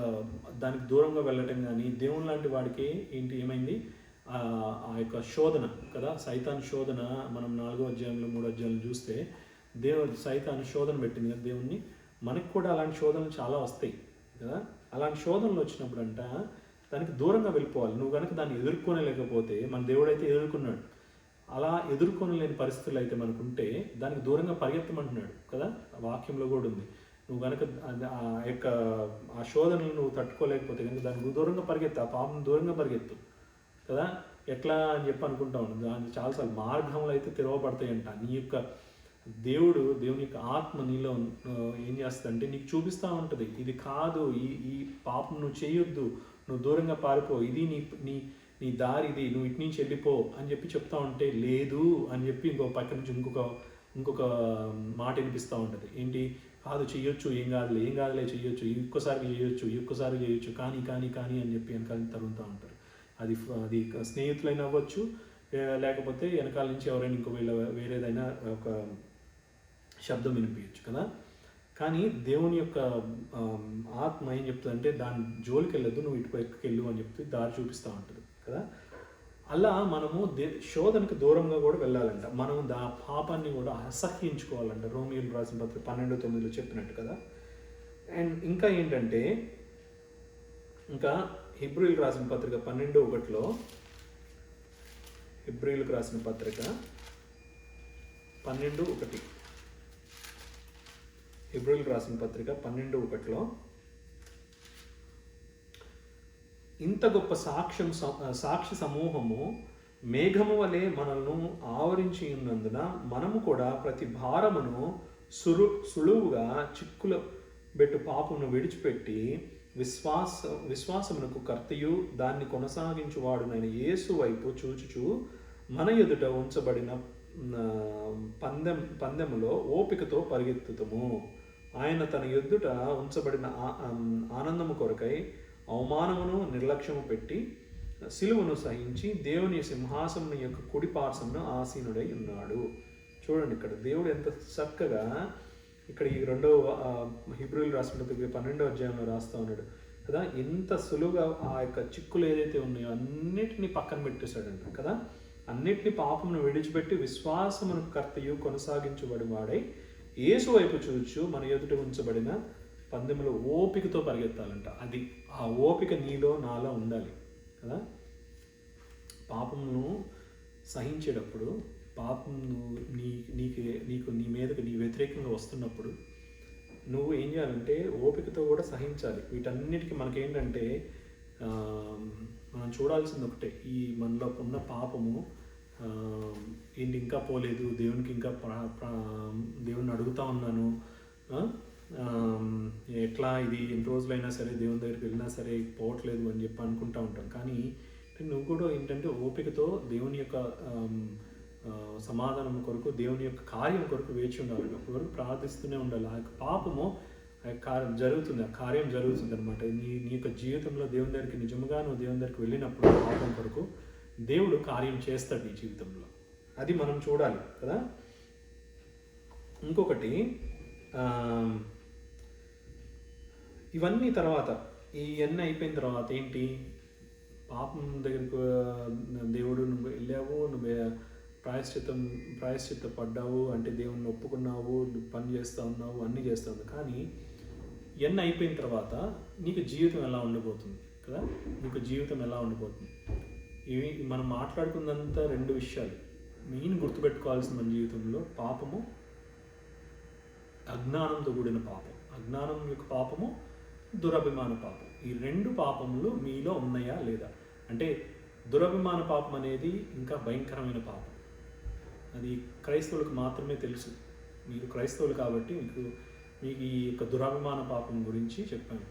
దానికి దూరంగా వెళ్ళటం కానీ దేవుని లాంటి వాడికి ఏమైంది ఆ యొక్క శోధన కదా, సైతాన్ శోధన. మనం 4వ అధ్యాయంలో 3వ అధ్యాయంలో చూస్తే సైతాన్ శోధన పెట్టింది కదా దేవుణ్ణి. మనకి కూడా అలాంటి శోధనలు చాలా వస్తాయి కదా. అలాంటి శోధనలు వచ్చినప్పుడు దానికి దూరంగా వెళ్ళిపోవాలి. నువ్వు కనుక దాన్ని ఎదుర్కొనలేకపోతే, మన దేవుడు అయితే ఎదుర్కొన్నాడు, అలా ఎదుర్కొనలేని పరిస్థితులు అయితే మనకుంటే దానికి దూరంగా పరిగెత్తమంటున్నాడు కదా, వాక్యంలో కూడా ఉంది. నువ్వు కనుక ఆ యొక్క ఆ శోధనలు నువ్వు తట్టుకోలేకపోతే కనుక దానికి దూరంగా పరిగెత్తు, ఆ పాపం దూరంగా పరిగెత్తు కదా. ఎట్లా అని చెప్పి అనుకుంటా ఉన్నాను. దానికి చాలాసార్లు మార్గంలో అయితే తెరవబడతాయంట. నీ యొక్క దేవుని యొక్క ఆత్మ నీలో ఏం చేస్తుందంటే నీకు చూపిస్తూ ఉంటుంది, ఇది కాదు, ఈ పాపం నువ్వు చేయొద్దు, నువ్వు దూరంగా పారిపో, ఇది నీ దారి, ఇది నువ్వు ఇటు నుంచి వెళ్ళిపో అని చెప్పి చెప్తా ఉంటే లేదు అని చెప్పి పక్క నుంచి ఇంకొక మాట వినిపిస్తూ ఉంటుంది. ఏంటి, కాదు చెయ్యొచ్చు, ఏం కాదులే చెయ్యొచ్చు, ఒక్కసారి చేయొచ్చు కానీ అని చెప్పి వెనకాల తరుగుతూ ఉంటారు. అది స్నేహితులైనా అవ్వచ్చు, లేకపోతే వెనకాల నుంచి ఎవరైనా వేరేదైనా ఒక శబ్దం వినిపించచ్చు కదా. కానీ దేవుని యొక్క ఆత్మ ఏం చెప్తుందంటే దాని జోలికి వెళ్ళొద్దు, నువ్వు ఇటుపైకి వెళ్ళు అని చెప్పి దారి చూపిస్తూ ఉంటుంది కదా. అలా మనము శోధనకు దూరంగా కూడా వెళ్ళాలంట. మనం పాపాన్ని కూడా అసహ్యించుకోవాలంట. రోమియోలు రాసిన పత్రిక 12:9 చెప్పినట్టు కదా. అండ్ ఇంకా ఏంటంటే, ఇంకా హెబ్రీయులకు రాసిన పత్రిక 12:1 హెబ్రీయులకు రాసిన పత్రిక 12:1 హెబ్రీయులకు రాసిన పత్రిక 12:1 ఇంత గొప్ప సాక్షి సమూహము మేఘము వలె మనల్ని ఆవరించి ఉన్నందున మనము కూడా ప్రతి భారమును సులువుగా చిక్కుల బెట్టు పాపమును విడిచిపెట్టి విశ్వాసమునకు కర్తయు దాన్ని కొనసాగించువాడునైన యేసు వైపు చూచుచు మన ఎదుట ఉంచబడిన పందెములో ఓపికతో పరిగెత్తుతము. ఆయన తన ఎదుట ఉంచబడిన ఆనందము కొరకై అవమానమును నిర్లక్ష్యము పెట్టి సిలువను సహించి దేవుని సింహాసనం యొక్క కుడి పార్శ్వమున ఆసీనుడై ఉన్నాడు. చూడండి, ఇక్కడ దేవుడు ఎంత చక్కగా ఇక్కడ ఈ 2వ హెబ్రీయులకు రాసిన 12వ అధ్యాయంలో రాస్తూ ఉన్నాడు కదా. ఎంత సులువుగా ఆ యొక్క చిక్కులు ఏదైతే ఉన్నాయో అన్నిటినీ పక్కన పెట్టేశాడంట కదా. అన్నిటినీ పాపమును విడిచిపెట్టి విశ్వాసమును కర్తయు కొనసాగించబడి వాడై యేసు వైపు చూచు మన ఎదుట ఉంచబడిన పందెములో ఓపికతో పరిగెత్తాలంట. అది ఆ ఓపిక నీలో నాలో ఉండాలి కదా. పాపమును సహించేటప్పుడు, పాపం నీకు నీ మీదకి నీ వ్యతిరేకంగా వస్తున్నప్పుడు నువ్వు ఏం చేయాలంటే ఓపికతో కూడా సహించాలి. వీటన్నిటికీ మనకేంటంటే మనం చూడాల్సింది ఒకటే, ఈ మనలో ఉన్న పాపము ఏంటి ఇంకా పోలేదు, దేవునికి ఇంకా దేవుని అడుగుతా ఉన్నాను, ఎట్లా ఇది ఎన్ని రోజులైనా సరే దేవుని దగ్గరికి వెళ్ళినా సరే పోవట్లేదు అని చెప్పి అనుకుంటూ ఉంటాం. కానీ నువ్వు కూడా ఏంటంటే ఓపికతో దేవుని యొక్క సమాధానం కొరకు, దేవుని యొక్క కార్యం కొరకు వేచి ఉండాలి. అప్పటి వరకు ప్రార్థిస్తూనే ఉండాలి. ఆ యొక్క పాపము ఆ కార్యం జరుగుతుంది, ఆ కార్యం జరుగుతుంది అనమాట. నీ యొక్క జీవితంలో దేవుని దగ్గరికి నిజంగా నువ్వు దేవుని దగ్గరికి వెళ్ళినప్పుడు పాపం కొరకు దేవుడు కార్యం చేస్తాడు నీ జీవితంలో. అది మనం చూడాలి కదా. ఇంకొకటి, ఇవన్నీ తర్వాత ఇవన్నీ అయిపోయిన తర్వాత ఏంటి, పాపం దగ్గరకు దేవుడు నువ్వు వెళ్ళావు, నువ్వు ప్రాయశ్చిత్త పడ్డావు అంటే దేవుణ్ణి ఒప్పుకున్నావు, పని చేస్తూ ఉన్నావు, అన్నీ చేస్తూ ఉన్నావు. కానీ ఇవన్నీ అయిపోయిన తర్వాత నీకు జీవితం ఎలా ఉండబోతుంది కదా. నీకు జీవితం ఎలా ఉండబోతుంది, ఇవి మనం మాట్లాడుకున్నంత 2 విషయాలు మెయిన్ గుర్తుపెట్టుకోవాల్సిన మన జీవితంలో. పాపము, అజ్ఞానంతో కూడిన పాపం, అజ్ఞానం యొక్క పాపము, దురభిమాన పాపం. ఈ 2 పాపములు మీలో ఉన్నాయా లేదా అంటే, దురభిమాన పాపం అనేది ఇంకా భయంకరమైన పాపం. అది క్రైస్తవులకు మాత్రమే తెలుసు. మీరు క్రైస్తవులు కాబట్టి మీకు ఈ యొక్క దురభిమాన పాపం గురించి చెప్పాను.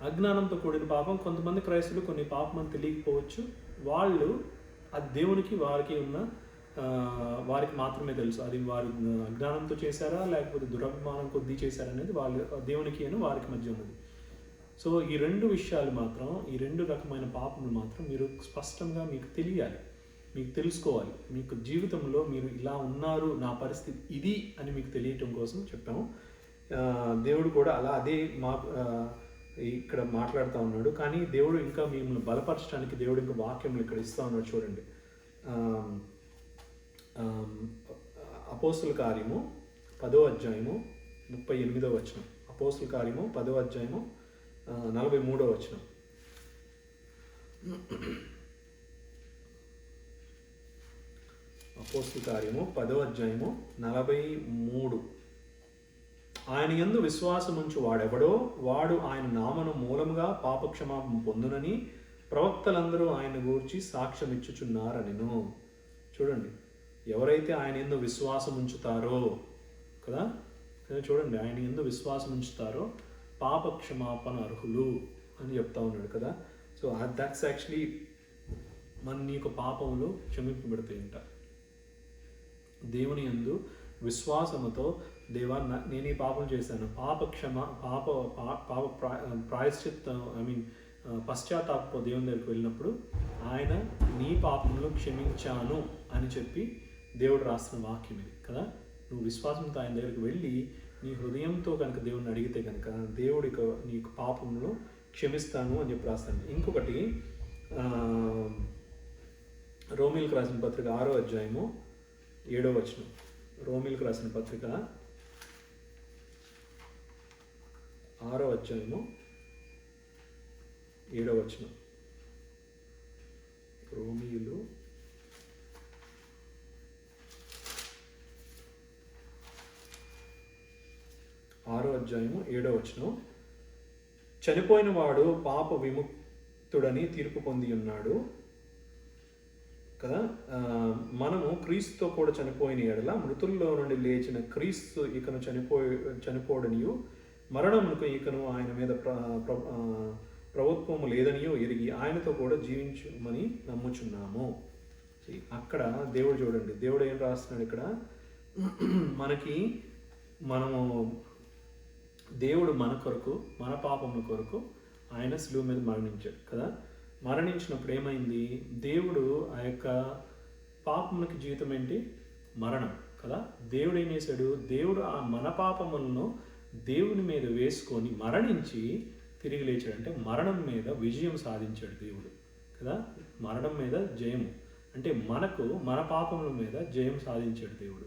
అజ్ఞానంతో కూడిన పాపం, కొంతమంది క్రైస్తవులు కొన్ని పాపం అని తెలియకపోవచ్చు, వాళ్ళు అది దేవునికి వారికి మాత్రమే తెలుసు. అది వారి అజ్ఞానంతో చేశారా లేకపోతే దురభిమానం కొద్దీ చేశారా అనేది వాళ్ళు దేవునికి వారికి మధ్య ఉన్నది. సో ఈ 2 విషయాలు మాత్రం, ఈ 2 రకమైన పాపములు మాత్రం మీరు స్పష్టంగా మీకు తెలియాలి. మీకు తెలుసుకోవాలి, మీకు జీవితంలో మీరు ఇలా ఉన్నారు, నా పరిస్థితి ఇది అని మీకు తెలియటం కోసం చెప్పాము. దేవుడు కూడా అదే ఇక్కడ మాట్లాడుతూ ఉన్నాడు. కానీ దేవుడు ఇంకా మిమ్మల్ని బలపరచడానికి దేవుడు ఇంకా వాక్యం ఇక్కడ ఇస్తూ ఉన్నాడు. చూడండి, అపోస్తుల కార్యము 10వ అధ్యాయము 38వ వచనం. అపోస్తుల కార్యము 10వ అధ్యాయము 43వ వచనం. అపోస్తుల కార్యము 10వ అధ్యాయము 43. ఆయన యందు విశ్వాసముంచు వాడెవడో వాడు ఆయన నామను మూలముగా పాపక్షమాపణ పొందునని ప్రవక్తలందరూ ఆయన గూర్చి సాక్ష్యం ఇచ్చుచున్నారనెను. చూడండి, ఎవరైతే ఆయన యందు విశ్వాసం ఉంచుతారో కదా, చూడండి, ఆయన యందు విశ్వాసం ఉంచుతారో పాప క్షమాపణ అర్హులు అని చెప్తా ఉన్నాడు కదా. సో దట్స్ యాక్చువల్లీ నీ యొక్క పాపములు క్షమింపబడతాయంట. దేవుని యందు విశ్వాసముతో, దేవా నేను ఈ పాపం చేశాను, ప్రాయశ్చిత్తం పశ్చాత్తాప దేవుని దగ్గరికి వెళ్ళినప్పుడు ఆయన నీ పాపములు క్షమించాను అని చెప్పి దేవుడు రాస్తున్న వాక్యం ఇది కదా. నువ్వు విశ్వాసంతో ఆయన దగ్గరికి వెళ్ళి నీ హృదయంతో కనుక దేవుడిని అడిగితే కనుక దేవుడి నీకు పాపములు క్షమిస్తాను అని చెప్పి రాస్తాను. ఇంకొకటి రోమీలకు రాసిన పత్రిక 6వ అధ్యాయము 7వ వచనం. రోమీలకు రాసిన పత్రిక 6వ అధ్యాయము 7వ వచనం. రోమీయులు 6వ అధ్యాయము 7వ వచనం. చనిపోయిన వాడు పాప విముక్తుడని తీర్పు పొంది ఉన్నాడు కదా. మనము క్రీస్తుతో కూడా చనిపోయిన ఎడల మృతుల్లో నుండి లేచిన క్రీస్తు ఇకను చనిపోడనియు మరణమునకు ఇకను ఆయన మీద ప్రభుత్వము లేదనియో ఎరిగి ఆయనతో కూడా జీవించమని నమ్ముచున్నాము. అక్కడ దేవుడు చూడండి, దేవుడు ఏం రాస్తున్నాడు ఇక్కడ, మనము దేవుడు మన కొరకు, మన పాపముల కొరకు ఆయన శిలువ మీద మరణించాడు కదా. మరణించినప్పుడు ఏమైంది, దేవుడు ఆ యొక్క పాపములకి జీవితం ఏంటి, మరణం కదా. దేవుడు ఏం చేశాడు, దేవుడు ఆ మన పాపములను దేవుని మీద వేసుకొని మరణించి తిరిగి లేచాడు. అంటే మరణం మీద విజయం సాధించాడు దేవుడు కదా. మరణం మీద జయము అంటే మన పాపముల మీద జయం సాధించాడు దేవుడు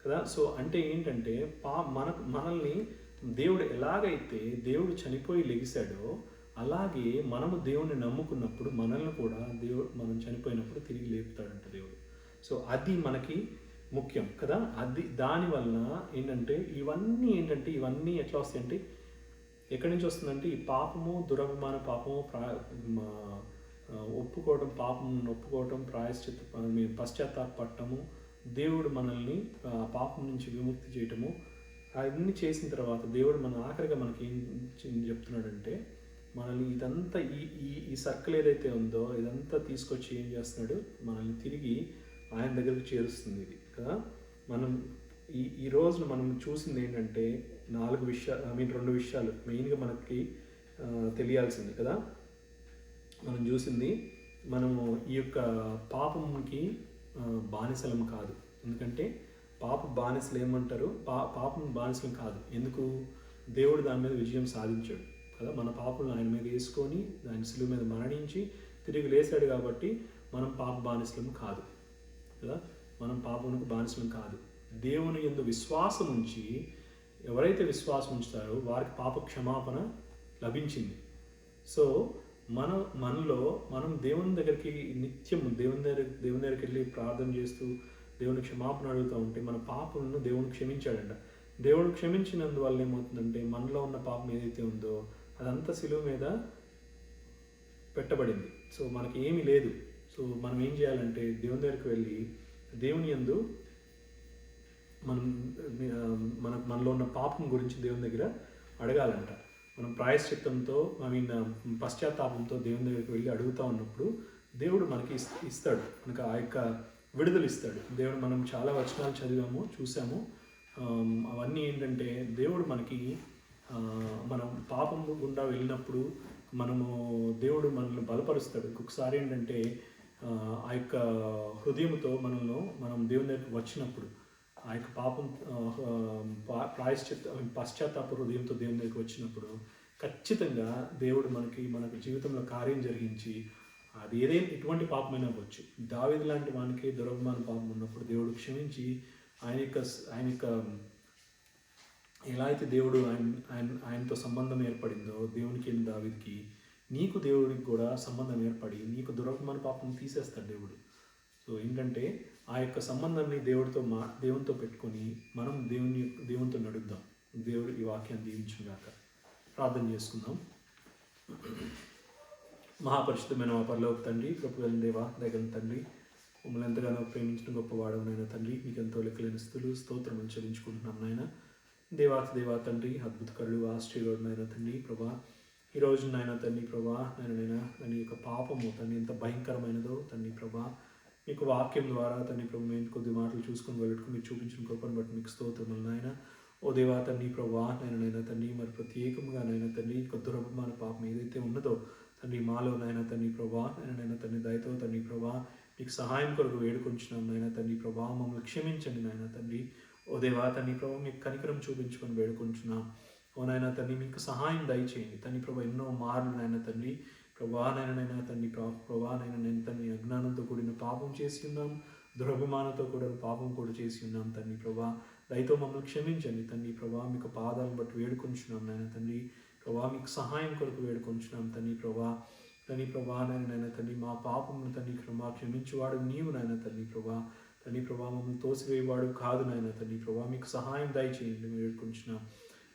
కదా. సో అంటే ఏంటంటే మనల్ని దేవుడు ఎలాగైతే దేవుడు చనిపోయి లెగిశాడో అలాగే మనము దేవుణ్ణి నమ్ముకున్నప్పుడు మనల్ని కూడా మనం చనిపోయినప్పుడు తిరిగి లేపుతాడంట దేవుడు. సో అది మనకి ముఖ్యం కదా. దానివల్ల ఇవన్నీ ఎట్లా వస్తాయంటే, ఎక్కడి నుంచి వస్తుందంటే ఈ పాపము, దురభిమాన పాపము, ఒప్పుకోవటం, పశ్చాత్తాపడటము, దేవుడు మనల్ని పాపం నుంచి విముక్తి చేయటము, అవన్నీ చేసిన తర్వాత దేవుడు ఆఖరిగా మనకి ఏం చెప్తున్నాడంటే, మనల్ని ఇదంతా ఈ సర్కిల్ ఏదైతే ఉందో ఇదంతా తీసుకొచ్చి ఏం చేస్తున్నాడు, మనల్ని తిరిగి ఆయన దగ్గరికి చేరుస్తుంది ఇది కదా. మనం ఈ రోజున మనం చూసింది ఏంటంటే 2 విషయాలు మెయిన్గా మనకి తెలియాల్సింది కదా. మనం చూసింది, మనము ఈ యొక్క పాపంకి బానిసలం కాదు. ఎందుకంటే బానిసలు ఏమంటారు, పాపం బానిసలం కాదు. ఎందుకు, దేవుడు దాని మీద విజయం సాధించాడు కదా. మన పాపలను ఆయన మీద వేసుకొని ఆయన శిలువ మీద మరణించి తిరిగి లేచాడు కాబట్టి మనం బానిసలం కాదు కదా. మనం పాపమునకు బానిసలం కాదు. దేవుని యందు విశ్వాసం ఉంచి ఎవరైతే విశ్వాసం ఉంచుతారో వారికి పాప క్షమాపణ లభించింది. సో మనం దేవుని దగ్గరికి నిత్యం దేవుని దగ్గరికి వెళ్ళి ప్రార్థన చేస్తూ దేవుని క్షమాపణ అడుగుతూ ఉంటే మన పాపలను దేవుని క్షమించాడంట. దేవుడు క్షమించినందువల్ల ఏమవుతుందంటే మనలో ఉన్న పాపం ఏదైతే ఉందో అదంతా శిలువ మీద పెట్టబడింది. సో మనకి ఏమీ లేదు. సో మనం ఏం చేయాలంటే దేవుని దగ్గరికి వెళ్ళి దేవుని యందు మనలో ఉన్న పాపం గురించి దేవుని దగ్గర అడగాలంట. మనం ప్రాయశ్చిత్తంతో పశ్చాత్తాపంతో దేవుని దగ్గరికి వెళ్ళి అడుగుతూ ఉన్నప్పుడు దేవుడు మనకి ఇస్తాడు, మనకు ఆ యొక్క విడుదల ఇస్తాడు. దేవుడు మనం చాలా వచనాలు చదివాము, చూసాము. అవన్నీ ఏంటంటే దేవుడు మనకి మనం పాపం గుండా వెళ్ళినప్పుడు దేవుడు మనల్ని బలపరుస్తాడు. ఇంకొకసారి ఏంటంటే ఆ యొక్క హృదయంతో మనం దేవుని దగ్గరికి వచ్చినప్పుడు, ఆ యొక్క పాపం పశ్చాత్తాప హృదయంతో దేవుని దగ్గరికి వచ్చినప్పుడు ఖచ్చితంగా దేవుడు మనకు జీవితంలో కార్యం జరిగించి, అది ఏదైనా ఎటువంటి పాపమైనా అవ్వచ్చు. దావీదు లాంటి వానికి దురభిమాన పాపం ఉన్నప్పుడు దేవుడు క్షమించి ఆయన యొక్క ఎలా అయితే దేవుడు ఆయనతో సంబంధం ఏర్పడిందో దేవునికి దావీదుకి, నీకు దేవుడికి కూడా సంబంధం ఏర్పడి నీకు దురభిమాన పాపం తీసేస్తాడు దేవుడు. సో ఏంటంటే ఆ యొక్క సంబంధాన్ని దేవునితో పెట్టుకొని మనం దేవునితో నడుద్దాం. దేవుడు ఈ వాక్యాన్ని దీవించుగాక. ప్రార్థన చేసుకుందాం. మహాపరిశుద్ధమైన మా పరలోక తండ్రి, కృపగల దేవా, దయగల తండ్రి, మమ్మల్ని ఎంతగానో ప్రేమించిన గొప్పవాడవు నాయన తండ్రి, మీకు ఎంతో లెక్కలేని స్థుతులు స్తోత్రం చెల్లించుకుంటున్నాం నాయన. దేవా తండ్రి, అద్భుతకరుడు, ఆశ్చర్యుడు నాయన తండ్రి ప్రభా, ఈరోజు నాయన తండ్రి ప్రభా, నాయన దాని యొక్క పాపము తండ్రి ఎంత భయంకరమైనదో తండ్రి ప్రభా, మీకు వాక్యం ద్వారా తండ్రి ప్రభు మేము కొద్ది మాటలు చూసుకొని వెళ్ళుకుని మీరు చూపించిన కృపను బట్టి మీకు స్తోత్రములు నాయన. ఓ దేవా తండ్రి ప్రభా, నాయన తండ్రి మరి ప్రత్యేకంగా నాయన తండ్రి దురభిమాన పాపం ఏదైతే ఉన్నదో తండ్రి మాలో నాయన తండ్రి ప్రభా, నాయన తండ్రి దయతో తండ్రి ప్రభా మీకు సహాయం కొరకు వేడుకొంచున్నాం నాయన తండ్రి ప్రభా, మమ్మల్ని క్షమించండి నాయన తండ్రి. ఓ దేవా తండ్రి ప్రభా, మీకు కనికరం చూపించుకొని వేడుకొంచున్నాం. ఓ నాయన తండ్రి మీకు సహాయం దయచేయండి తండ్రి ప్రభా. ఎన్నో మార్లు నాయన తండ్రి ప్రభా, నాయన తండ్రి ప్రభా, నేను తండ్రి అజ్ఞానంతో కూడిన పాపం చేసి ఉన్నాం, దురభిమానంతో కూడిన పాపం కూడా చేసి ఉన్నాం తండ్రి ప్రభా. దయతో మమ్మల్ని క్షమించండి తండ్రి ప్రభా. మీకు పాదాలను బట్టి వేడుకొంచున్నాం నాయన తండ్రి ప్రభా. మీకు సహాయం కొరకు వేడుకొంచున్నాం తండ్రి ప్రభా. నాయన తండ్రి మా పాపమును తండ్రి ప్రభా క్షమించేవాడు నీవు నాయన తండ్రి ప్రభా. మమ్మల్ని తోసివేయవాడు కాదు నాయన తండ్రి ప్రభా. మీకు సహాయం దయచేయండి వేడుకొంచున్నాం.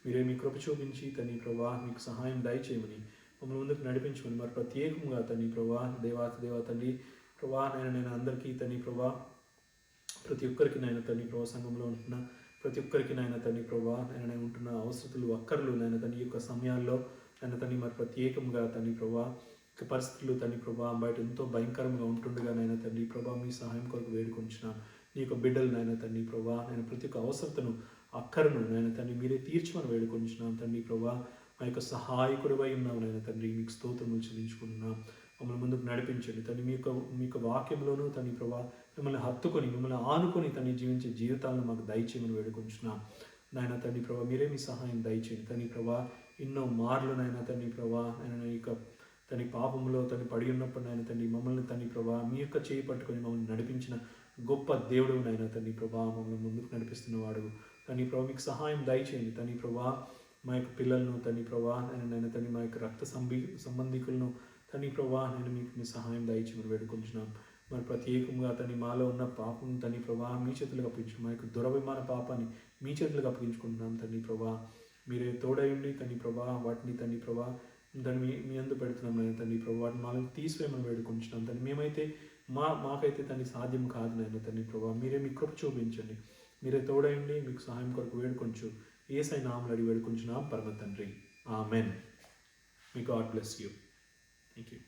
మీరే మీ కృప చూపించి తండ్రి ప్రభా మీకు సహాయం దయచేయమని మమ్మల్ని ముందుకు నడిపించమని మరి ప్రత్యేకంగా తండ్రి ప్రభా, దేవా తండ్రి ప్రభా, నేను అందరికీ తండ్రి ప్రభా, ప్రతి ఒక్కరికి నాయన తండ్రి ప్రభా, సంఘంలో ఉంటున్న ప్రతి ఒక్కరికి నాయన తండ్రి ప్రభా, నేను ఉంటున్న అవసరతలు అక్కర్లు నాయన తండ్రి యొక్క సమయాల్లో నాయన తండ్రి మరి ప్రత్యేకంగా తండ్రి ప్రభా పరిస్థితులు తండ్రి ప్రభా బయట ఎంతో భయంకరంగా ఉంటుండగా నాయన తండ్రి ప్రభా మీ సహాయం కొరకు వేడుకొంచున్నాను. నీ యొక్క బిడ్డలు నాయన తండ్రి ప్రభా, నేను ప్రతి ఒక్క అవసరతను అక్కరను నాయన తండ్రి మీరే తీర్చమని వేడుకొంచున్నాను తండ్రి ప్రభా. మా యొక్క సహాయకుడివై ఉన్నావు నాయన తండ్రి, మీకు స్తోత్రములు చెల్లించుకుంటున్నాం. మమ్మల్ని ముందుకు నడిపించండి తండ్రి. మీ యొక్క వాక్యంలోనూ తండ్రి ప్రభా మిమ్మల్ని హత్తుకొని మిమ్మల్ని ఆనుకొని తండ్రి జీవించే జీవితాలను మాకు దయచేయమని వేడుకొంచున్నాం నాయన తండ్రి ప్రభా. మీరే మీ సహాయం దయచేయండి తండ్రి ప్రభా. ఎన్నో మార్లు నాయన తండ్రి ప్రభా, ఆయన యొక్క తన పాపంలో తను పడి ఉన్నప్పుడు నాయన తండ్రి మమ్మల్ని తండ్రి ప్రభా మీ యొక్క చేయి పట్టుకొని మమ్మల్ని నడిపించిన గొప్ప దేవుడు నాయన తండ్రి ప్రభా. మమ్మల్ని ముందుకు నడిపిస్తున్నవాడు తండ్రి ప్రభా. మీకు సహాయం దయచేయండి తండ్రి ప్రభా. మా యొక్క పిల్లలను తండ్రి ప్రభా, నేను తండ్రి మా యొక్క రక్త సంబంధికులను తండ్రి ప్రభా, నేను మీకు మీ సహాయం దయచేయమని వేడుకుంటున్నాం. మరి ప్రత్యేకంగా తండ్రి మాలో ఉన్న పాపం తండ్రి ప్రభా మీ చేతులకు అప్పగించు, మా యొక్క దురభిమాన పాపాన్ని మీ చేతులకు అప్పగించుకుంటున్నాం తండ్రి ప్రభా. మీరే తోడయండి తండ్రి ప్రభా. వాటిని తండ్రి ప్రభా దాన్ని మీ అందు పెడుతున్నాం నేను తండ్రి ప్రభా. వాటిని మాలో తీసివేయమని వేడుకుంటున్నాం తండ్రి. మేమైతే మాకైతే తండ్రి సాధ్యం కాదు నాయన తండ్రి ప్రభా. మీరే మీ కృప చూపించండి, మీరే తోడయండి. మీకు సహాయం కొరకు వేడుకొంచు యేసయ్య నామములో అడిగి వేడుకొంచున్నాం పరమ తండ్రి. Amen. May God bless you. Thank you.